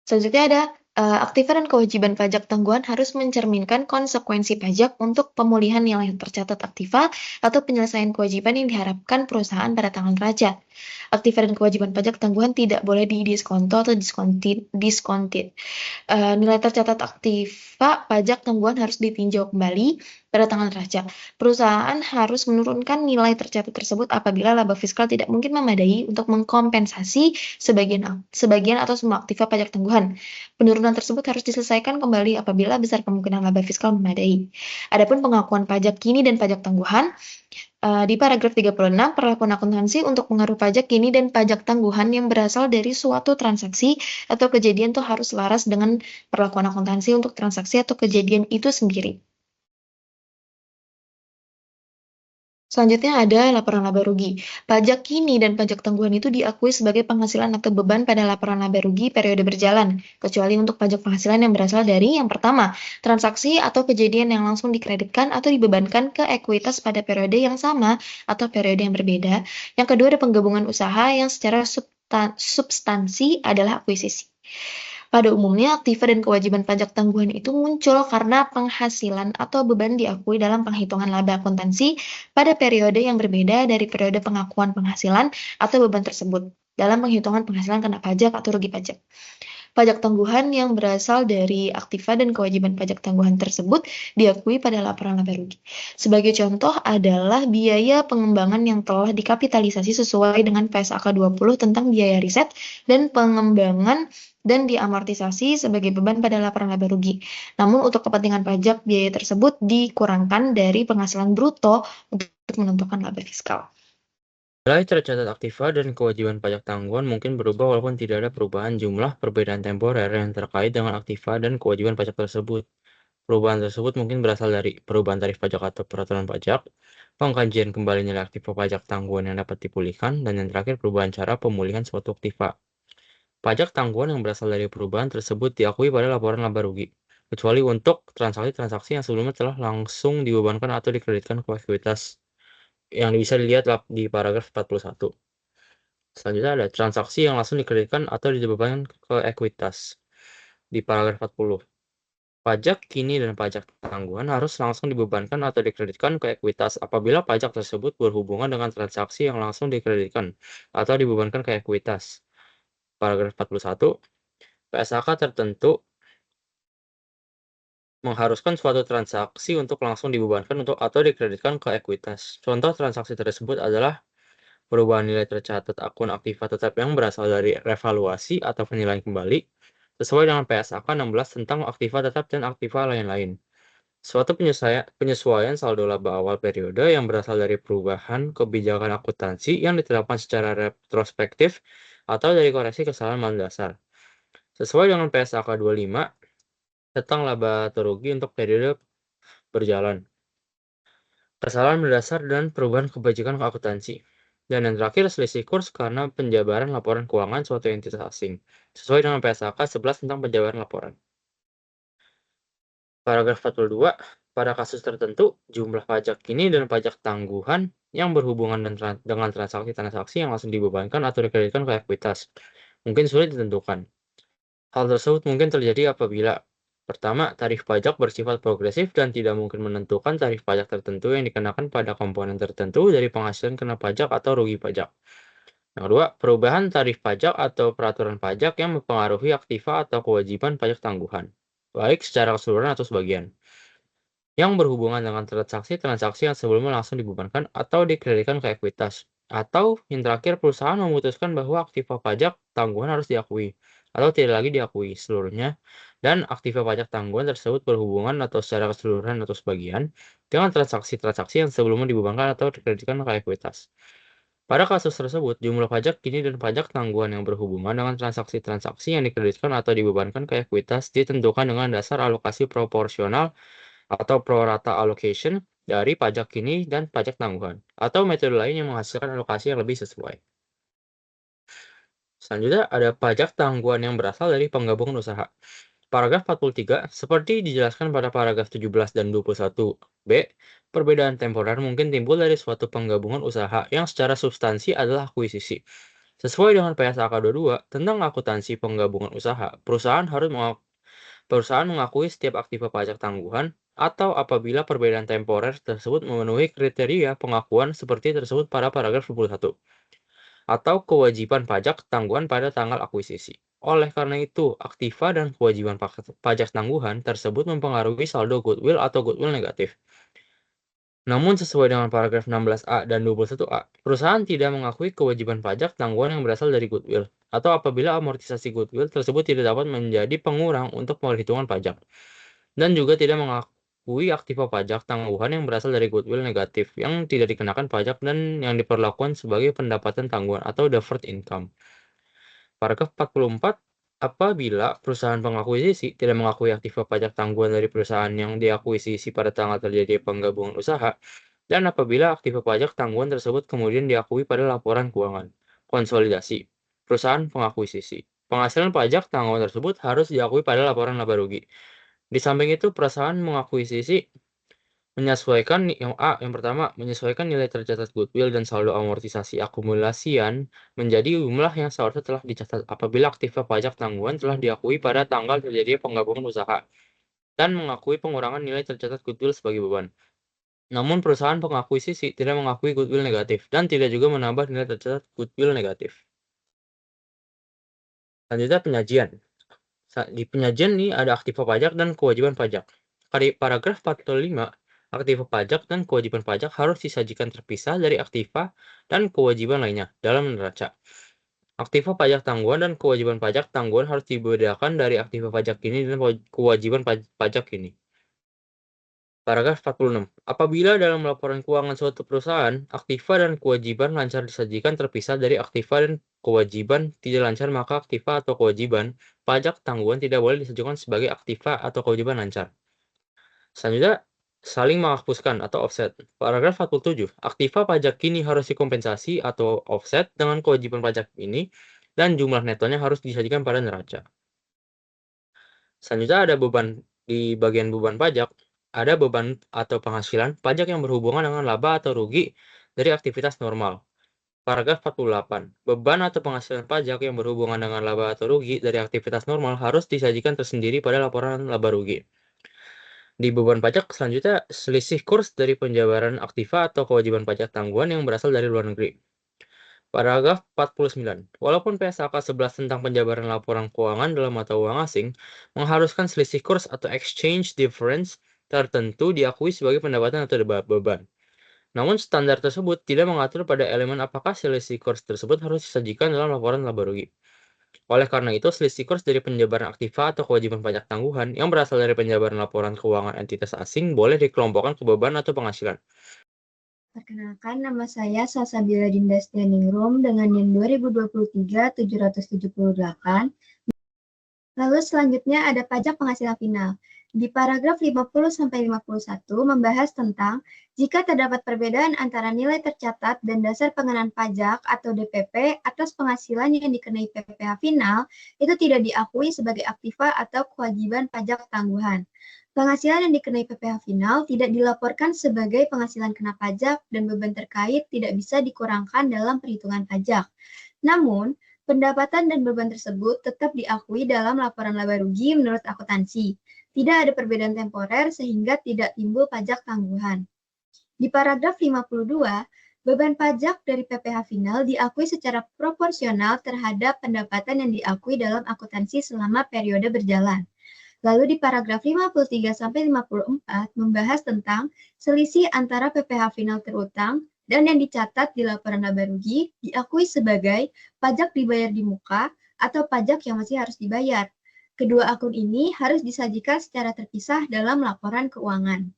[SPEAKER 4] Selanjutnya ada aktiva dan kewajiban pajak tangguhan harus mencerminkan konsekuensi pajak untuk pemulihan nilai tercatat aktiva atau penyelesaian kewajiban yang diharapkan perusahaan pada tanggal neraca. Aktiva dan kewajiban pajak tangguhan tidak boleh didiskonto atau diskontit. Nilai tercatat aktiva pajak tangguhan harus ditinjau kembali pada tanggal neraca. Perusahaan harus menurunkan nilai tercatat tersebut apabila laba fiskal tidak mungkin memadai untuk mengkompensasi sebagian atau semua aktiva pajak tangguhan. Penurunan tersebut harus diselesaikan kembali apabila besar kemungkinan laba fiskal memadai. Adapun pengakuan pajak kini dan pajak tangguhan, di paragraf 36, perlakuan akuntansi untuk pengaruh pajak kini dan pajak tangguhan yang berasal dari suatu transaksi atau kejadian itu harus selaras dengan perlakuan akuntansi untuk transaksi atau kejadian itu sendiri. Selanjutnya ada laporan laba rugi. Pajak kini dan pajak tangguhan itu diakui sebagai penghasilan atau beban pada laporan laba rugi periode berjalan, kecuali untuk pajak penghasilan yang berasal dari yang pertama, transaksi atau kejadian yang langsung dikreditkan atau dibebankan ke ekuitas pada periode yang sama atau periode yang berbeda. Yang kedua ada penggabungan usaha yang secara substansi adalah akuisisi. Pada umumnya, aktiva dan kewajiban pajak tangguhan itu muncul karena penghasilan atau beban diakui dalam penghitungan laba akuntansi pada periode yang berbeda dari periode pengakuan penghasilan atau beban tersebut dalam penghitungan penghasilan kena pajak atau rugi pajak. Pajak tangguhan yang berasal dari aktiva dan kewajiban pajak tangguhan tersebut diakui pada laporan laba rugi. Sebagai contoh adalah biaya pengembangan yang telah dikapitalisasi sesuai dengan PSAK 20 tentang biaya riset dan pengembangan dan diamortisasi sebagai beban pada laporan laba rugi. Namun untuk kepentingan pajak, biaya tersebut dikurangkan dari penghasilan bruto untuk menentukan laba fiskal.
[SPEAKER 5] Nilai tercatat aktiva dan kewajiban pajak tangguhan mungkin berubah walaupun tidak ada perubahan jumlah perbedaan temporer yang terkait dengan aktiva dan kewajiban pajak tersebut. Perubahan tersebut mungkin berasal dari perubahan tarif pajak atau peraturan pajak, pengkajian kembali nilai aktiva pajak tangguhan yang dapat dipulihkan, dan yang terakhir perubahan cara pemulihan suatu aktiva. Pajak tangguhan yang berasal dari perubahan tersebut diakui pada laporan laba rugi, kecuali untuk transaksi-transaksi yang sebelumnya telah langsung dibebankan atau dikreditkan ke ekuitas, yang bisa dilihat di paragraf 41. Selanjutnya ada transaksi yang langsung dikreditkan atau dibebankan ke ekuitas di paragraf 40. Pajak kini dan pajak tangguhan harus langsung dibebankan atau dikreditkan ke ekuitas apabila pajak tersebut berhubungan dengan transaksi yang langsung dikreditkan atau dibebankan ke ekuitas. Paragraf 41. PSAK tertentu mengharuskan suatu transaksi untuk langsung dibebankan atau dikreditkan ke ekuitas. Contoh transaksi tersebut adalah perubahan nilai tercatat akun aktiva tetap yang berasal dari revaluasi atau penilaian kembali sesuai dengan PSAK 16 tentang aktiva tetap dan aktiva lain-lain. Suatu penyesuaian saldo laba awal periode yang berasal dari perubahan kebijakan akuntansi yang ditetapkan secara retrospektif atau dari koreksi kesalahan mendasar. Sesuai dengan PSAK 25 tentang laba atau rugi untuk periode berjalan. Kesalahan mendasar dan perubahan kebijakan akuntansi. Dan yang terakhir, selisih kurs karena penjabaran laporan keuangan suatu entitas asing, sesuai dengan PSAK 11 tentang penjabaran laporan. Paragraf 42, pada kasus tertentu, jumlah pajak kini dan pajak tangguhan yang berhubungan dengan transaksi-transaksi yang langsung dibebankan atau dikreditkan ke ekuitas mungkin sulit ditentukan. Hal tersebut mungkin terjadi apabila pertama, tarif pajak bersifat progresif dan tidak mungkin menentukan tarif pajak tertentu yang dikenakan pada komponen tertentu dari penghasilan kena pajak atau rugi pajak. Yang kedua, perubahan tarif pajak atau peraturan pajak yang mempengaruhi aktiva atau kewajiban pajak tangguhan, baik secara keseluruhan atau sebagian, yang berhubungan dengan transaksi-transaksi yang sebelumnya langsung dibebankan atau dikreditkan ke ekuitas. Atau yang terakhir, perusahaan memutuskan bahwa aktiva pajak tangguhan harus diakui atau tidak lagi diakui seluruhnya, dan aktiva pajak tangguhan tersebut berhubungan atau secara keseluruhan atau sebagian dengan transaksi-transaksi yang sebelumnya dibebankan atau dikreditkan ke ekuitas. Pada kasus tersebut, jumlah pajak kini dan pajak tangguhan yang berhubungan dengan transaksi-transaksi yang dikreditkan atau dibebankan ke ekuitas ditentukan dengan dasar alokasi proporsional atau pro rata allocation dari pajak kini dan pajak tangguhan, atau metode lain yang menghasilkan alokasi yang lebih sesuai. Selanjutnya ada pajak tangguhan yang berasal dari penggabungan usaha. Paragraf 43, seperti dijelaskan pada paragraf 17 dan 21b, perbedaan temporer mungkin timbul dari suatu penggabungan usaha yang secara substansi adalah akuisisi. Sesuai dengan PSAK 22 tentang akuntansi penggabungan usaha, perusahaan mengakui setiap aktiva pajak tangguhan atau apabila perbedaan temporer tersebut memenuhi kriteria pengakuan seperti tersebut pada paragraf 21 atau kewajiban pajak tangguhan pada tanggal akuisisi. Oleh karena itu, aktiva dan kewajiban pajak tangguhan tersebut mempengaruhi saldo goodwill atau goodwill negatif. Namun sesuai dengan paragraf 16A dan 21A, perusahaan tidak mengakui kewajiban pajak tangguhan yang berasal dari goodwill, atau apabila amortisasi goodwill tersebut tidak dapat menjadi pengurang untuk perhitungan pajak, dan juga tidak mengakui aktiva pajak tangguhan yang berasal dari goodwill negatif yang tidak dikenakan pajak dan yang diperlakukan sebagai pendapatan tangguhan atau deferred income. Paragraf 44, apabila perusahaan pengakuisisi tidak mengakui aktiva pajak tangguhan dari perusahaan yang diakuisisi pada tanggal terjadi penggabungan usaha, dan apabila aktiva pajak tanggungan tersebut kemudian diakui pada laporan keuangan. Konsolidasi. Perusahaan pengakuisisi. Penghasilan pajak tanggungan tersebut harus diakui pada laporan laba rugi. Di samping itu, perusahaan mengakuisisi menyesuaikan yang pertama, menyesuaikan nilai tercatat goodwill dan saldo amortisasi akumulasian menjadi jumlah yang seharusnya telah dicatat apabila aktiva pajak tanggungan telah diakui pada tanggal terjadinya penggabungan usaha dan mengakui pengurangan nilai tercatat goodwill sebagai beban. Namun perusahaan pengakuisisi tidak mengakui goodwill negatif dan tidak juga menambah nilai tercatat goodwill negatif. Selanjutnya penyajian. Di penyajian ini ada aktiva pajak dan kewajiban pajak. Di paragraf 45, aktiva pajak dan kewajiban pajak harus disajikan terpisah dari aktiva dan kewajiban lainnya dalam neraca. Aktiva pajak tanggungan dan kewajiban pajak tanggungan harus dibedakan dari aktiva pajak ini dan kewajiban pajak ini. Paragraf 46. Apabila dalam laporan keuangan suatu perusahaan, aktiva dan kewajiban lancar disajikan terpisah dari aktiva dan kewajiban tidak lancar, maka aktiva atau kewajiban pajak tanggungan tidak boleh disajikan sebagai aktiva atau kewajiban lancar. Selanjutnya, saling menghapuskan atau offset. Paragraf 47. Aktiva pajak kini harus dikompensasi atau offset dengan kewajiban pajak ini dan jumlah netonya harus disajikan pada neraca. Selanjutnya ada beban. Di bagian beban pajak, ada beban atau penghasilan pajak yang berhubungan dengan laba atau rugi dari aktivitas normal. Paragraf 48. Beban atau penghasilan pajak yang berhubungan dengan laba atau rugi dari aktivitas normal harus disajikan tersendiri pada laporan laba rugi. Di beban pajak selanjutnya, selisih kurs dari penjabaran aktiva atau kewajiban pajak tanggungan yang berasal dari luar negeri. Paragraf 49. Walaupun PSAK 11 tentang penjabaran laporan keuangan dalam mata uang asing mengharuskan selisih kurs atau exchange difference tertentu diakui sebagai pendapatan atau beban. Namun standar tersebut tidak mengatur pada elemen apakah selisih kurs tersebut harus disajikan dalam laporan laba rugi. Oleh karena itu, selisih kurs dari penjabaran aktiva atau kewajiban pajak tanggungan yang berasal dari penjabaran laporan keuangan entitas asing boleh dikelompokkan ke beban atau penghasilan.
[SPEAKER 6] Perkenalkan, nama saya Salsabila Dinda Stianingrum dengan NIM 2023-778. Lalu selanjutnya ada pajak penghasilan final. Di paragraf 50-51 membahas tentang jika terdapat perbedaan antara nilai tercatat dan dasar pengenaan pajak atau DPP atas penghasilan yang dikenai PPh final, itu tidak diakui sebagai aktiva atau kewajiban pajak tangguhan. Penghasilan yang dikenai PPh final tidak dilaporkan sebagai penghasilan kena pajak dan beban terkait tidak bisa dikurangkan dalam perhitungan pajak. Namun, pendapatan dan beban tersebut tetap diakui dalam laporan laba rugi menurut akuntansi. Tidak ada perbedaan temporer sehingga tidak timbul pajak tangguhan. Di paragraf 52, beban pajak dari PPh final diakui secara proporsional terhadap pendapatan yang diakui dalam akuntansi selama periode berjalan. Lalu di paragraf 53-54 membahas tentang selisih antara PPh final terutang dan yang dicatat di laporan laba rugi diakui sebagai pajak dibayar di muka atau pajak yang masih harus dibayar. Kedua akun ini harus disajikan secara terpisah dalam laporan keuangan.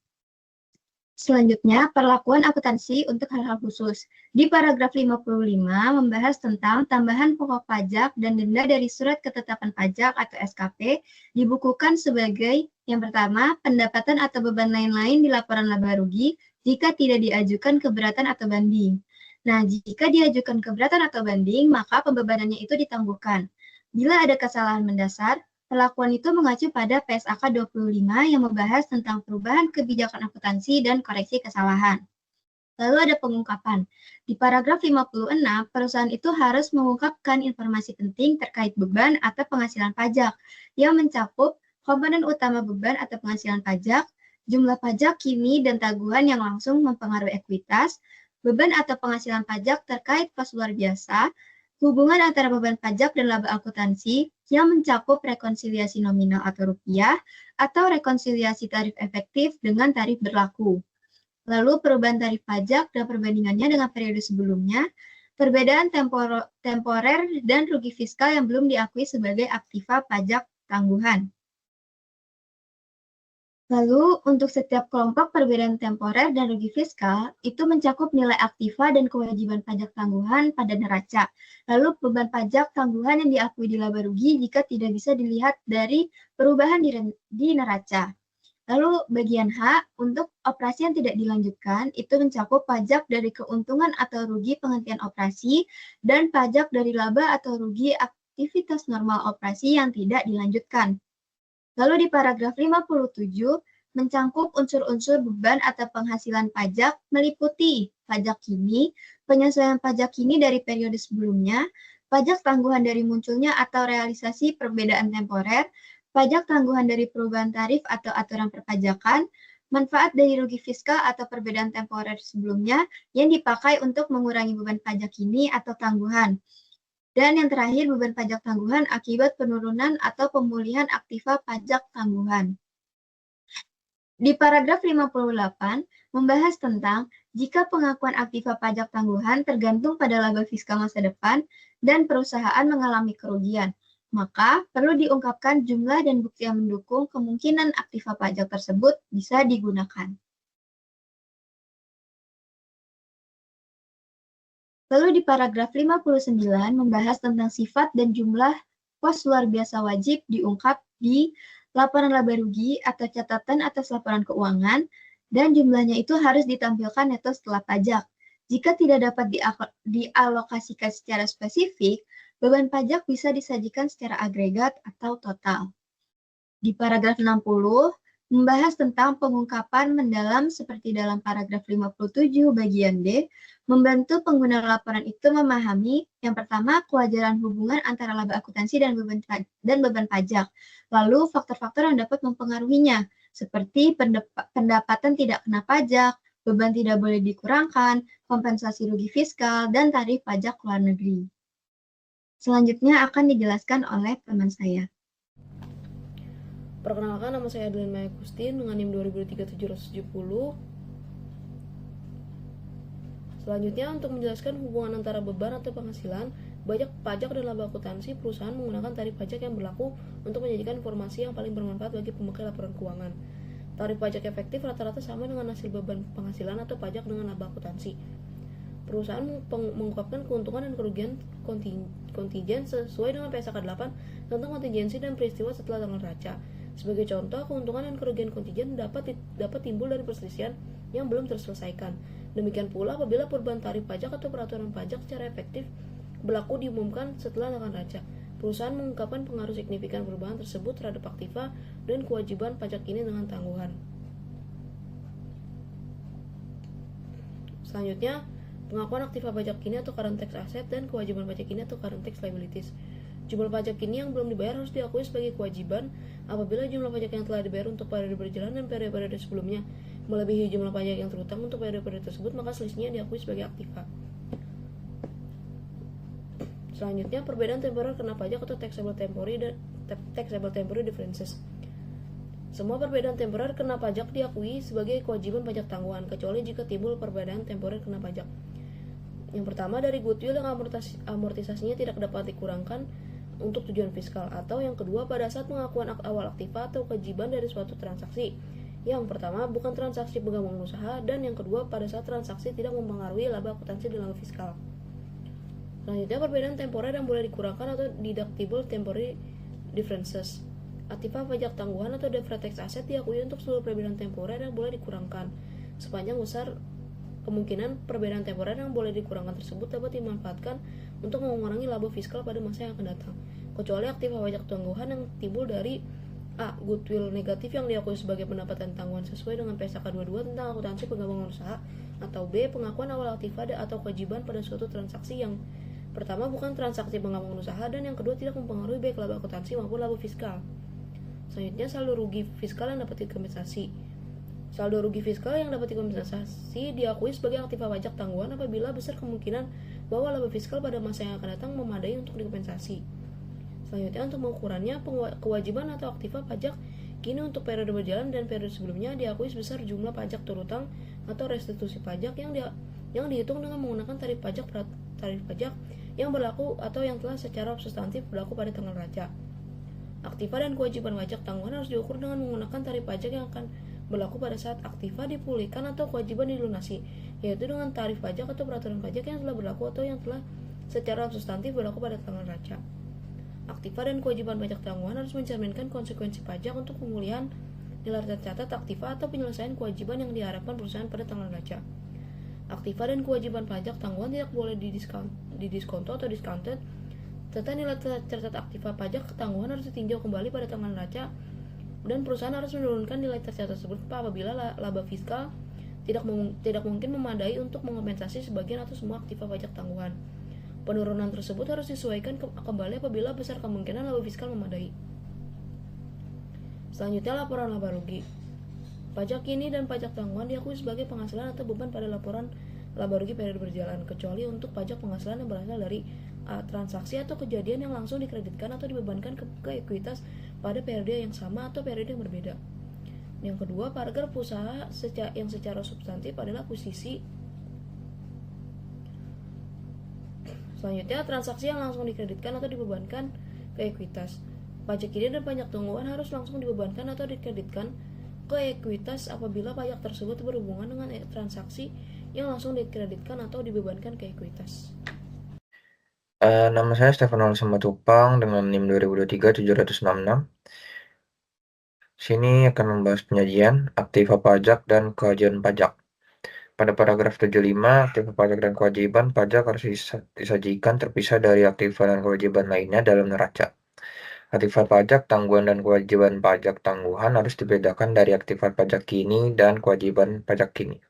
[SPEAKER 6] Selanjutnya, perlakuan akuntansi untuk hal-hal khusus. Di paragraf 55 membahas tentang tambahan pokok pajak dan denda dari surat ketetapan pajak atau SKP dibukukan sebagai yang pertama, pendapatan atau beban lain-lain di laporan laba rugi jika tidak diajukan keberatan atau banding. Nah, jika diajukan keberatan atau banding, maka pembebanannya itu ditangguhkan. Bila ada kesalahan mendasar, perlakuan itu mengacu pada PSAK 25 yang membahas tentang perubahan kebijakan akuntansi dan koreksi kesalahan. Lalu ada pengungkapan. Di paragraf 56, perusahaan itu harus mengungkapkan informasi penting terkait beban atau penghasilan pajak yang mencakup komponen utama beban atau penghasilan pajak, jumlah pajak kini dan taguhan yang langsung mempengaruhi ekuitas, beban atau penghasilan pajak terkait kos luar biasa, hubungan antara beban pajak dan laba akuntansi yang mencakup rekonsiliasi nominal atau rupiah atau rekonsiliasi tarif efektif dengan tarif berlaku. Lalu perubahan tarif pajak dan perbandingannya dengan periode sebelumnya, perbedaan temporer dan rugi fiskal yang belum diakui sebagai aktiva pajak tangguhan. Lalu, untuk setiap kelompok perbedaan temporer dan rugi fiskal, itu mencakup nilai aktiva dan kewajiban pajak tangguhan pada neraca. Lalu, beban pajak tangguhan yang diakui di laba rugi jika tidak bisa dilihat dari perubahan di neraca. Lalu bagian H, untuk operasi yang tidak dilanjutkan, itu mencakup pajak dari keuntungan atau rugi penghentian operasi dan pajak dari laba atau rugi aktivitas normal operasi yang tidak dilanjutkan. Lalu di paragraf 57, mencangkup unsur-unsur beban atau penghasilan pajak meliputi pajak kini, penyesuaian pajak kini dari periode sebelumnya, pajak tangguhan dari munculnya atau realisasi perbedaan temporer, pajak tangguhan dari perubahan tarif atau aturan perpajakan, manfaat dari rugi fiskal atau perbedaan temporer sebelumnya yang dipakai untuk mengurangi beban pajak kini atau tangguhan. Dan yang terakhir, beban pajak tangguhan akibat penurunan atau pemulihan aktiva pajak tangguhan. Di paragraf 58, membahas tentang jika pengakuan aktiva pajak tangguhan tergantung pada laba fiskal masa depan dan perusahaan mengalami kerugian, maka perlu diungkapkan jumlah dan bukti yang mendukung kemungkinan aktiva pajak tersebut bisa digunakan. Lalu di paragraf 59 membahas tentang sifat dan jumlah pos luar biasa wajib diungkap di laporan laba rugi atau catatan atas laporan keuangan, dan jumlahnya itu harus ditampilkan neto setelah pajak. Jika tidak dapat dialokasikan secara spesifik, beban pajak bisa disajikan secara agregat atau total. Di paragraf 60, membahas tentang pengungkapan mendalam seperti dalam paragraf 57 bagian D, membantu pengguna laporan itu memahami yang pertama kewajaran hubungan antara laba akuntansi dan beban pajak, lalu faktor-faktor yang dapat mempengaruhinya, seperti pendapatan tidak kena pajak, beban tidak boleh dikurangkan, kompensasi rugi fiskal, dan tarif pajak luar negeri. Selanjutnya akan dijelaskan oleh teman saya.
[SPEAKER 7] Perkenalkan, nama saya Adeline Maya Kustin dengan NIM 2023-770. Selanjutnya, untuk menjelaskan hubungan antara beban atau penghasilan, pajak dan laba akuntansi, perusahaan menggunakan tarif pajak yang berlaku untuk menjadikan informasi yang paling bermanfaat bagi pemakai laporan keuangan. Tarif pajak efektif rata-rata sama dengan hasil beban penghasilan atau pajak dengan laba akuntansi. Perusahaan mengungkapkan keuntungan dan kerugian kontingen sesuai dengan PSK 8 tentang kontingensi dan peristiwa setelah tanggal raca. Sebagai contoh, keuntungan dan kerugian kontingen dapat timbul dari perselisihan yang belum terselesaikan. Demikian pula apabila perubahan tarif pajak atau peraturan pajak secara efektif berlaku diumumkan setelah tanggal raca. Perusahaan mengungkapkan pengaruh signifikan perubahan tersebut terhadap aktiva dan kewajiban pajak ini dengan tangguhan. Selanjutnya, pengakuan aktiva pajak kini atau current tax asset dan kewajiban pajak kini atau current tax liabilities. Jumlah pajak kini yang belum dibayar harus diakui sebagai kewajiban apabila jumlah pajak yang telah dibayar untuk periode berjalan dan periode sebelumnya melebihi jumlah pajak yang terutang untuk periode tersebut, maka selisihnya diakui sebagai aktiva. Selanjutnya, perbedaan temporer kena pajak atau taxable temporary differences. Semua perbedaan temporer kena pajak diakui sebagai kewajiban pajak tangguhan, kecuali jika timbul perbedaan temporer kena pajak. Yang pertama, dari goodwill yang amortisasinya tidak dapat dikurangkan untuk tujuan fiskal, atau yang kedua pada saat pengakuan awal aktiva atau kewajiban dari suatu transaksi. Yang pertama bukan transaksi penggabungan usaha, dan yang kedua pada saat transaksi tidak mempengaruhi laba akuntansi dan laba fiskal. Selanjutnya, perbedaan temporer yang boleh dikurangkan atau deductible temporary differences. Aktiva pajak tangguhan atau deferred tax asset diakui untuk seluruh perbedaan temporer yang boleh dikurangkan. Sepanjang besar kemungkinan perbedaan temporer yang boleh dikurangkan tersebut dapat dimanfaatkan untuk mengurangi laba fiskal pada masa yang akan datang, kecuali aktiva pajak tangguhan yang timbul dari A. Goodwill negatif yang diakui sebagai pendapatan tangguhan sesuai dengan PSK 22 tentang akuntansi penggabungan usaha, atau B. Pengakuan awal aktiva atau kewajiban pada suatu transaksi yang pertama bukan transaksi penggabungan usaha dan yang kedua tidak mempengaruhi baik laba akuntansi maupun laba fiskal. Selanjutnya, saldo rugi fiskal yang dapat dikompensasi. Saldo rugi fiskal yang dapat dikompensasi diakui sebagai aktiva pajak tangguhan apabila besar kemungkinan bahwa laba fiskal pada masa yang akan datang memadai untuk dikompensasi. Selanjutnya, untuk mengukurannya, kewajiban atau aktiva pajak kini untuk periode berjalan dan periode sebelumnya diakui sebesar jumlah pajak terutang atau restitusi pajak yang dihitung dengan menggunakan tarif pajak yang berlaku atau yang telah secara substantif berlaku pada tanggal raca. Aktiva dan kewajiban pajak tangguhan harus diukur dengan menggunakan tarif pajak yang akan berlaku pada saat aktiva dipulihkan atau kewajiban dilunasi, yaitu dengan tarif pajak atau peraturan pajak yang telah berlaku atau yang telah secara substantif berlaku pada tanggal raca. Aktiva dan kewajiban pajak tangguhan harus mencerminkan konsekuensi pajak untuk pemulihan nilai tercatat aktiva atau penyelesaian kewajiban yang diharapkan perusahaan pada tanggal neraca. Aktiva dan kewajiban pajak tangguhan tidak boleh didiskonto atau discounted, serta nilai tercatat aktiva pajak tangguhan harus ditinjau kembali pada tanggal neraca, dan perusahaan harus menurunkan nilai tercatat tersebut apabila laba fiskal tidak mungkin memadai untuk mengompensasi sebagian atau semua aktiva pajak tangguhan. Penurunan tersebut harus disesuaikan kembali apabila besar kemungkinan laba fiskal memadai. Selanjutnya, laporan laba rugi. Pajak kini dan pajak tangguhan diakui sebagai penghasilan atau beban pada laporan laba rugi periode berjalan, kecuali untuk pajak penghasilan yang berasal dari transaksi atau kejadian yang langsung dikreditkan atau dibebankan ke ekuitas pada periode yang sama atau periode yang berbeda. Yang kedua, paragraf usaha yang secara substantif adalah akuisisi. Selanjutnya, transaksi yang langsung dikreditkan atau dibebankan ke ekuitas. Pajak kini dan pajak tangguhan harus langsung dibebankan atau dikreditkan ke ekuitas apabila pajak tersebut berhubungan dengan transaksi yang langsung dikreditkan atau dibebankan ke ekuitas.
[SPEAKER 8] Nama saya Stefano Simatupang dengan NIM 2023-766. Sini akan membahas penyajian, aktiva pajak, dan kewajiban pajak. Pada paragraf 75, aktiva pajak dan kewajiban pajak harus disajikan terpisah dari aktiva dan kewajiban lainnya dalam neraca. Aktiva pajak, tangguhan, dan kewajiban pajak tangguhan harus dibedakan dari aktiva pajak kini dan kewajiban pajak kini.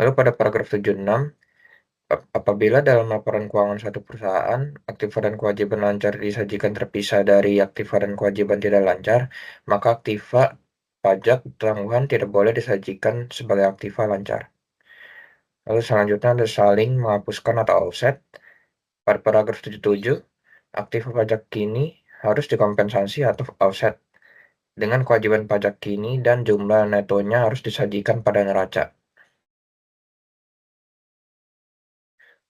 [SPEAKER 8] Lalu pada paragraf 76, apabila dalam laporan keuangan suatu perusahaan, aktiva dan kewajiban lancar disajikan terpisah dari aktiva dan kewajiban tidak lancar, maka aktiva pajak tangguhan tidak boleh disajikan sebagai aktiva lancar. Lalu selanjutnya ada saling menghapuskan atau offset. Pada paragraf 77, aktiva pajak kini harus dikompensasi atau offset dengan kewajiban pajak kini dan jumlah netonya harus disajikan pada neraca.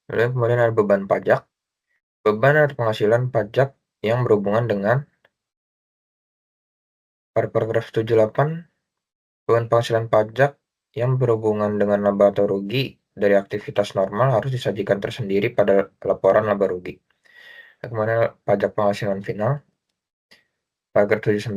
[SPEAKER 8] Lalu kemudian ada beban pajak. Beban atau penghasilan pajak yang berhubungan dengan, pada paragraf 78, beban penghasilan pajak yang berhubungan dengan laba atau rugi dari aktivitas normal harus disajikan tersendiri pada laporan laba rugi. Kemudian pajak penghasilan final. Paragraf 79,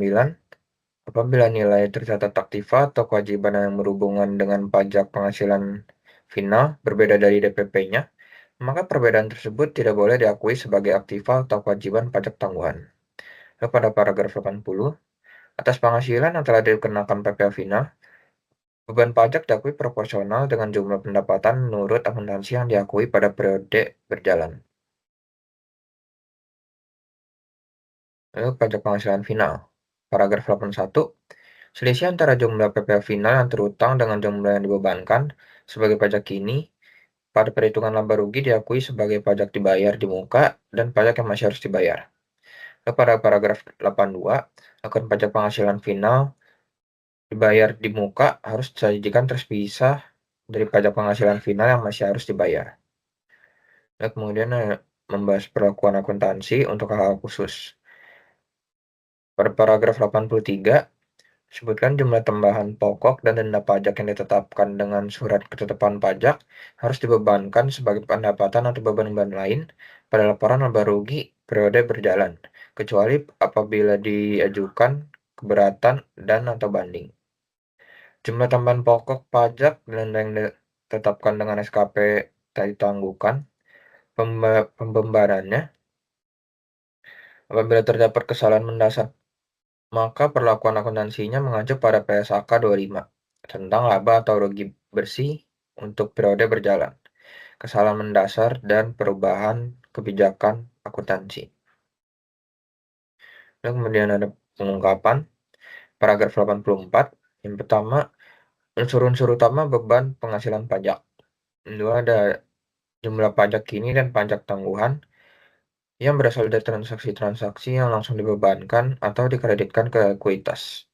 [SPEAKER 8] apabila nilai tercatat aktiva atau kewajiban yang berhubungan dengan pajak penghasilan final berbeda dari DPP-nya, maka perbedaan tersebut tidak boleh diakui sebagai aktiva atau kewajiban pajak tangguhan. Lalu pada paragraf 80, atas penghasilan yang telah dikenakan PPh final, beban pajak diakui proporsional dengan jumlah pendapatan menurut akuntansi yang diakui pada periode berjalan. Lalu pajak penghasilan final. Paragraf 81, selisih antara jumlah PPh final yang terutang dengan jumlah yang dibebankan sebagai pajak kini pada perhitungan laba rugi diakui sebagai pajak dibayar di muka dan pajak yang masih harus dibayar. Lalu pada paragraf 82, akun pajak penghasilan final dibayar di muka harus disajikan terpisah dari pajak penghasilan final yang masih harus dibayar. Lalu kemudian membahas perlakuan akuntansi untuk hal-hal khusus. Pada paragraf 83, sebutkan jumlah tambahan pokok dan denda pajak yang ditetapkan dengan surat ketetapan pajak harus dibebankan sebagai pendapatan atau beban lain pada laporan laba rugi periode berjalan, kecuali apabila diajukan keberatan dan atau banding. Jumlah tambahan pokok pajak dan yang ditetapkan dengan SKP ditangguhkan pembebarannya apabila terdapat kesalahan mendasar, maka perlakuan akuntansinya mengacu pada PSAK 25 tentang laba atau rugi bersih untuk periode berjalan, kesalahan mendasar, dan perubahan kebijakan akuntansi. Dan kemudian ada pengungkapan. Paragraf 84, yang pertama, unsur-unsur utama beban penghasilan pajak. Kedua ada jumlah pajak kini dan pajak tangguhan yang berasal dari transaksi-transaksi yang langsung dibebankan atau dikreditkan ke ekuitas.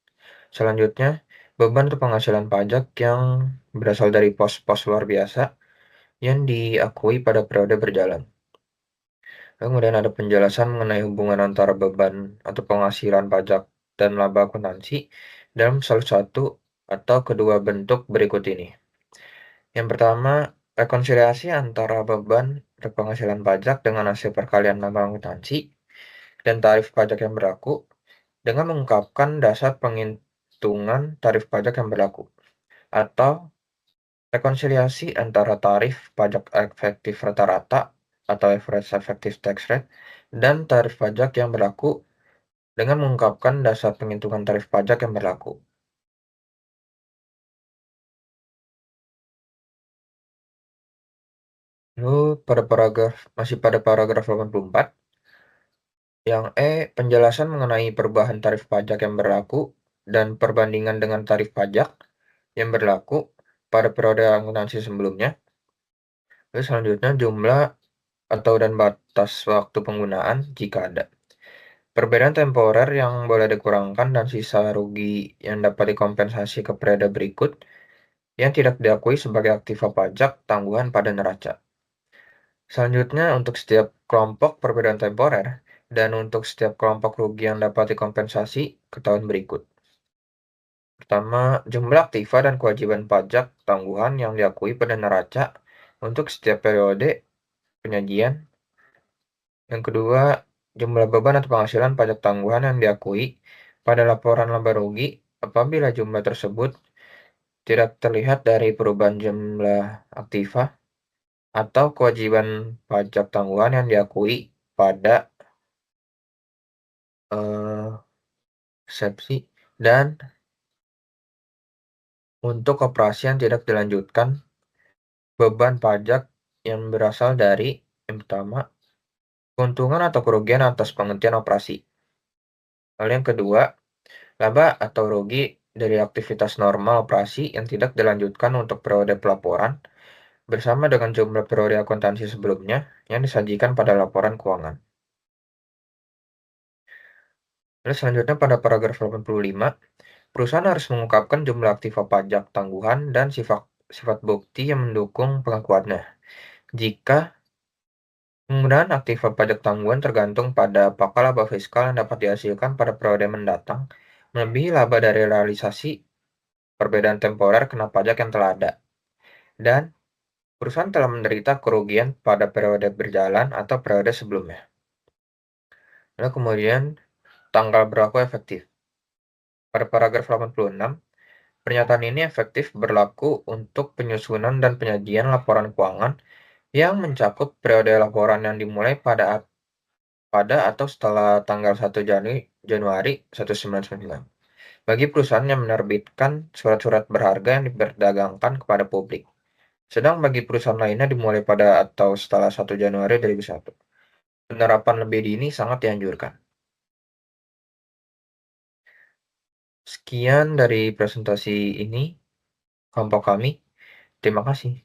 [SPEAKER 8] Selanjutnya, beban atau penghasilan pajak yang berasal dari pos-pos luar biasa yang diakui pada periode berjalan. Kemudian ada penjelasan mengenai hubungan antara beban atau penghasilan pajak dan laba akuntansi dalam salah satu atau kedua bentuk berikut ini. Yang pertama, rekonsiliasi antara beban atau penghasilan pajak dengan hasil perkalian laba akuntansi dan tarif pajak yang berlaku dengan mengungkapkan dasar perhitungan tarif pajak yang berlaku, atau rekonsiliasi antara tarif pajak efektif rata-rata atau average effective tax rate dan tarif pajak yang berlaku dengan mengungkapkan dasar penghitungan tarif pajak yang berlaku. Lalu masih pada paragraf 84, yang penjelasan mengenai perubahan tarif pajak yang berlaku dan perbandingan dengan tarif pajak yang berlaku pada periode akuntansi sebelumnya. Lalu selanjutnya jumlah atau dan batas waktu penggunaan jika ada. Perbedaan temporer yang boleh dikurangkan dan sisa rugi yang dapat dikompensasi ke periode berikut yang tidak diakui sebagai aktiva pajak tangguhan pada neraca. Selanjutnya untuk setiap kelompok perbedaan temporer dan untuk setiap kelompok rugi yang dapat dikompensasi ke tahun berikut. Pertama, jumlah aktiva dan kewajiban pajak tangguhan yang diakui pada neraca untuk setiap periode penyajian. Yang kedua, jumlah beban atau penghasilan pajak tangguhan yang diakui pada laporan laba rugi apabila jumlah tersebut tidak terlihat dari perubahan jumlah aktiva atau kewajiban pajak tangguhan yang diakui pada eksepsi dan untuk operasi yang tidak dilanjutkan beban pajak yang berasal dari yang pertama keuntungan atau kerugian atas penghentian operasi. Lalu yang kedua, laba atau rugi dari aktivitas normal operasi yang tidak dilanjutkan untuk periode pelaporan bersama dengan jumlah periode akuntansi sebelumnya yang disajikan pada laporan keuangan. Lalu selanjutnya pada paragraf 85, perusahaan harus mengungkapkan jumlah aktiva pajak tangguhan dan sifat bukti yang mendukung pengakuannya. Jika penggunaan aktiva pajak tangguhan tergantung pada apakah laba fiskal yang dapat dihasilkan pada periode mendatang melebihi laba dari realisasi perbedaan temporer kena pajak yang telah ada, dan perusahaan telah menderita kerugian pada periode berjalan atau periode sebelumnya. Lalu kemudian tanggal berlaku efektif. Pada paragraf 86, pernyataan ini efektif berlaku untuk penyusunan dan penyajian laporan keuangan yang mencakup periode laporan yang dimulai pada atau setelah tanggal 1 Januari 1999 bagi perusahaan yang menerbitkan surat-surat berharga yang diperdagangkan kepada publik. Sedang bagi perusahaan lainnya dimulai pada atau setelah 1 Januari 2001. Penerapan lebih dini sangat dianjurkan. Sekian dari presentasi ini kelompok kami. Terima kasih.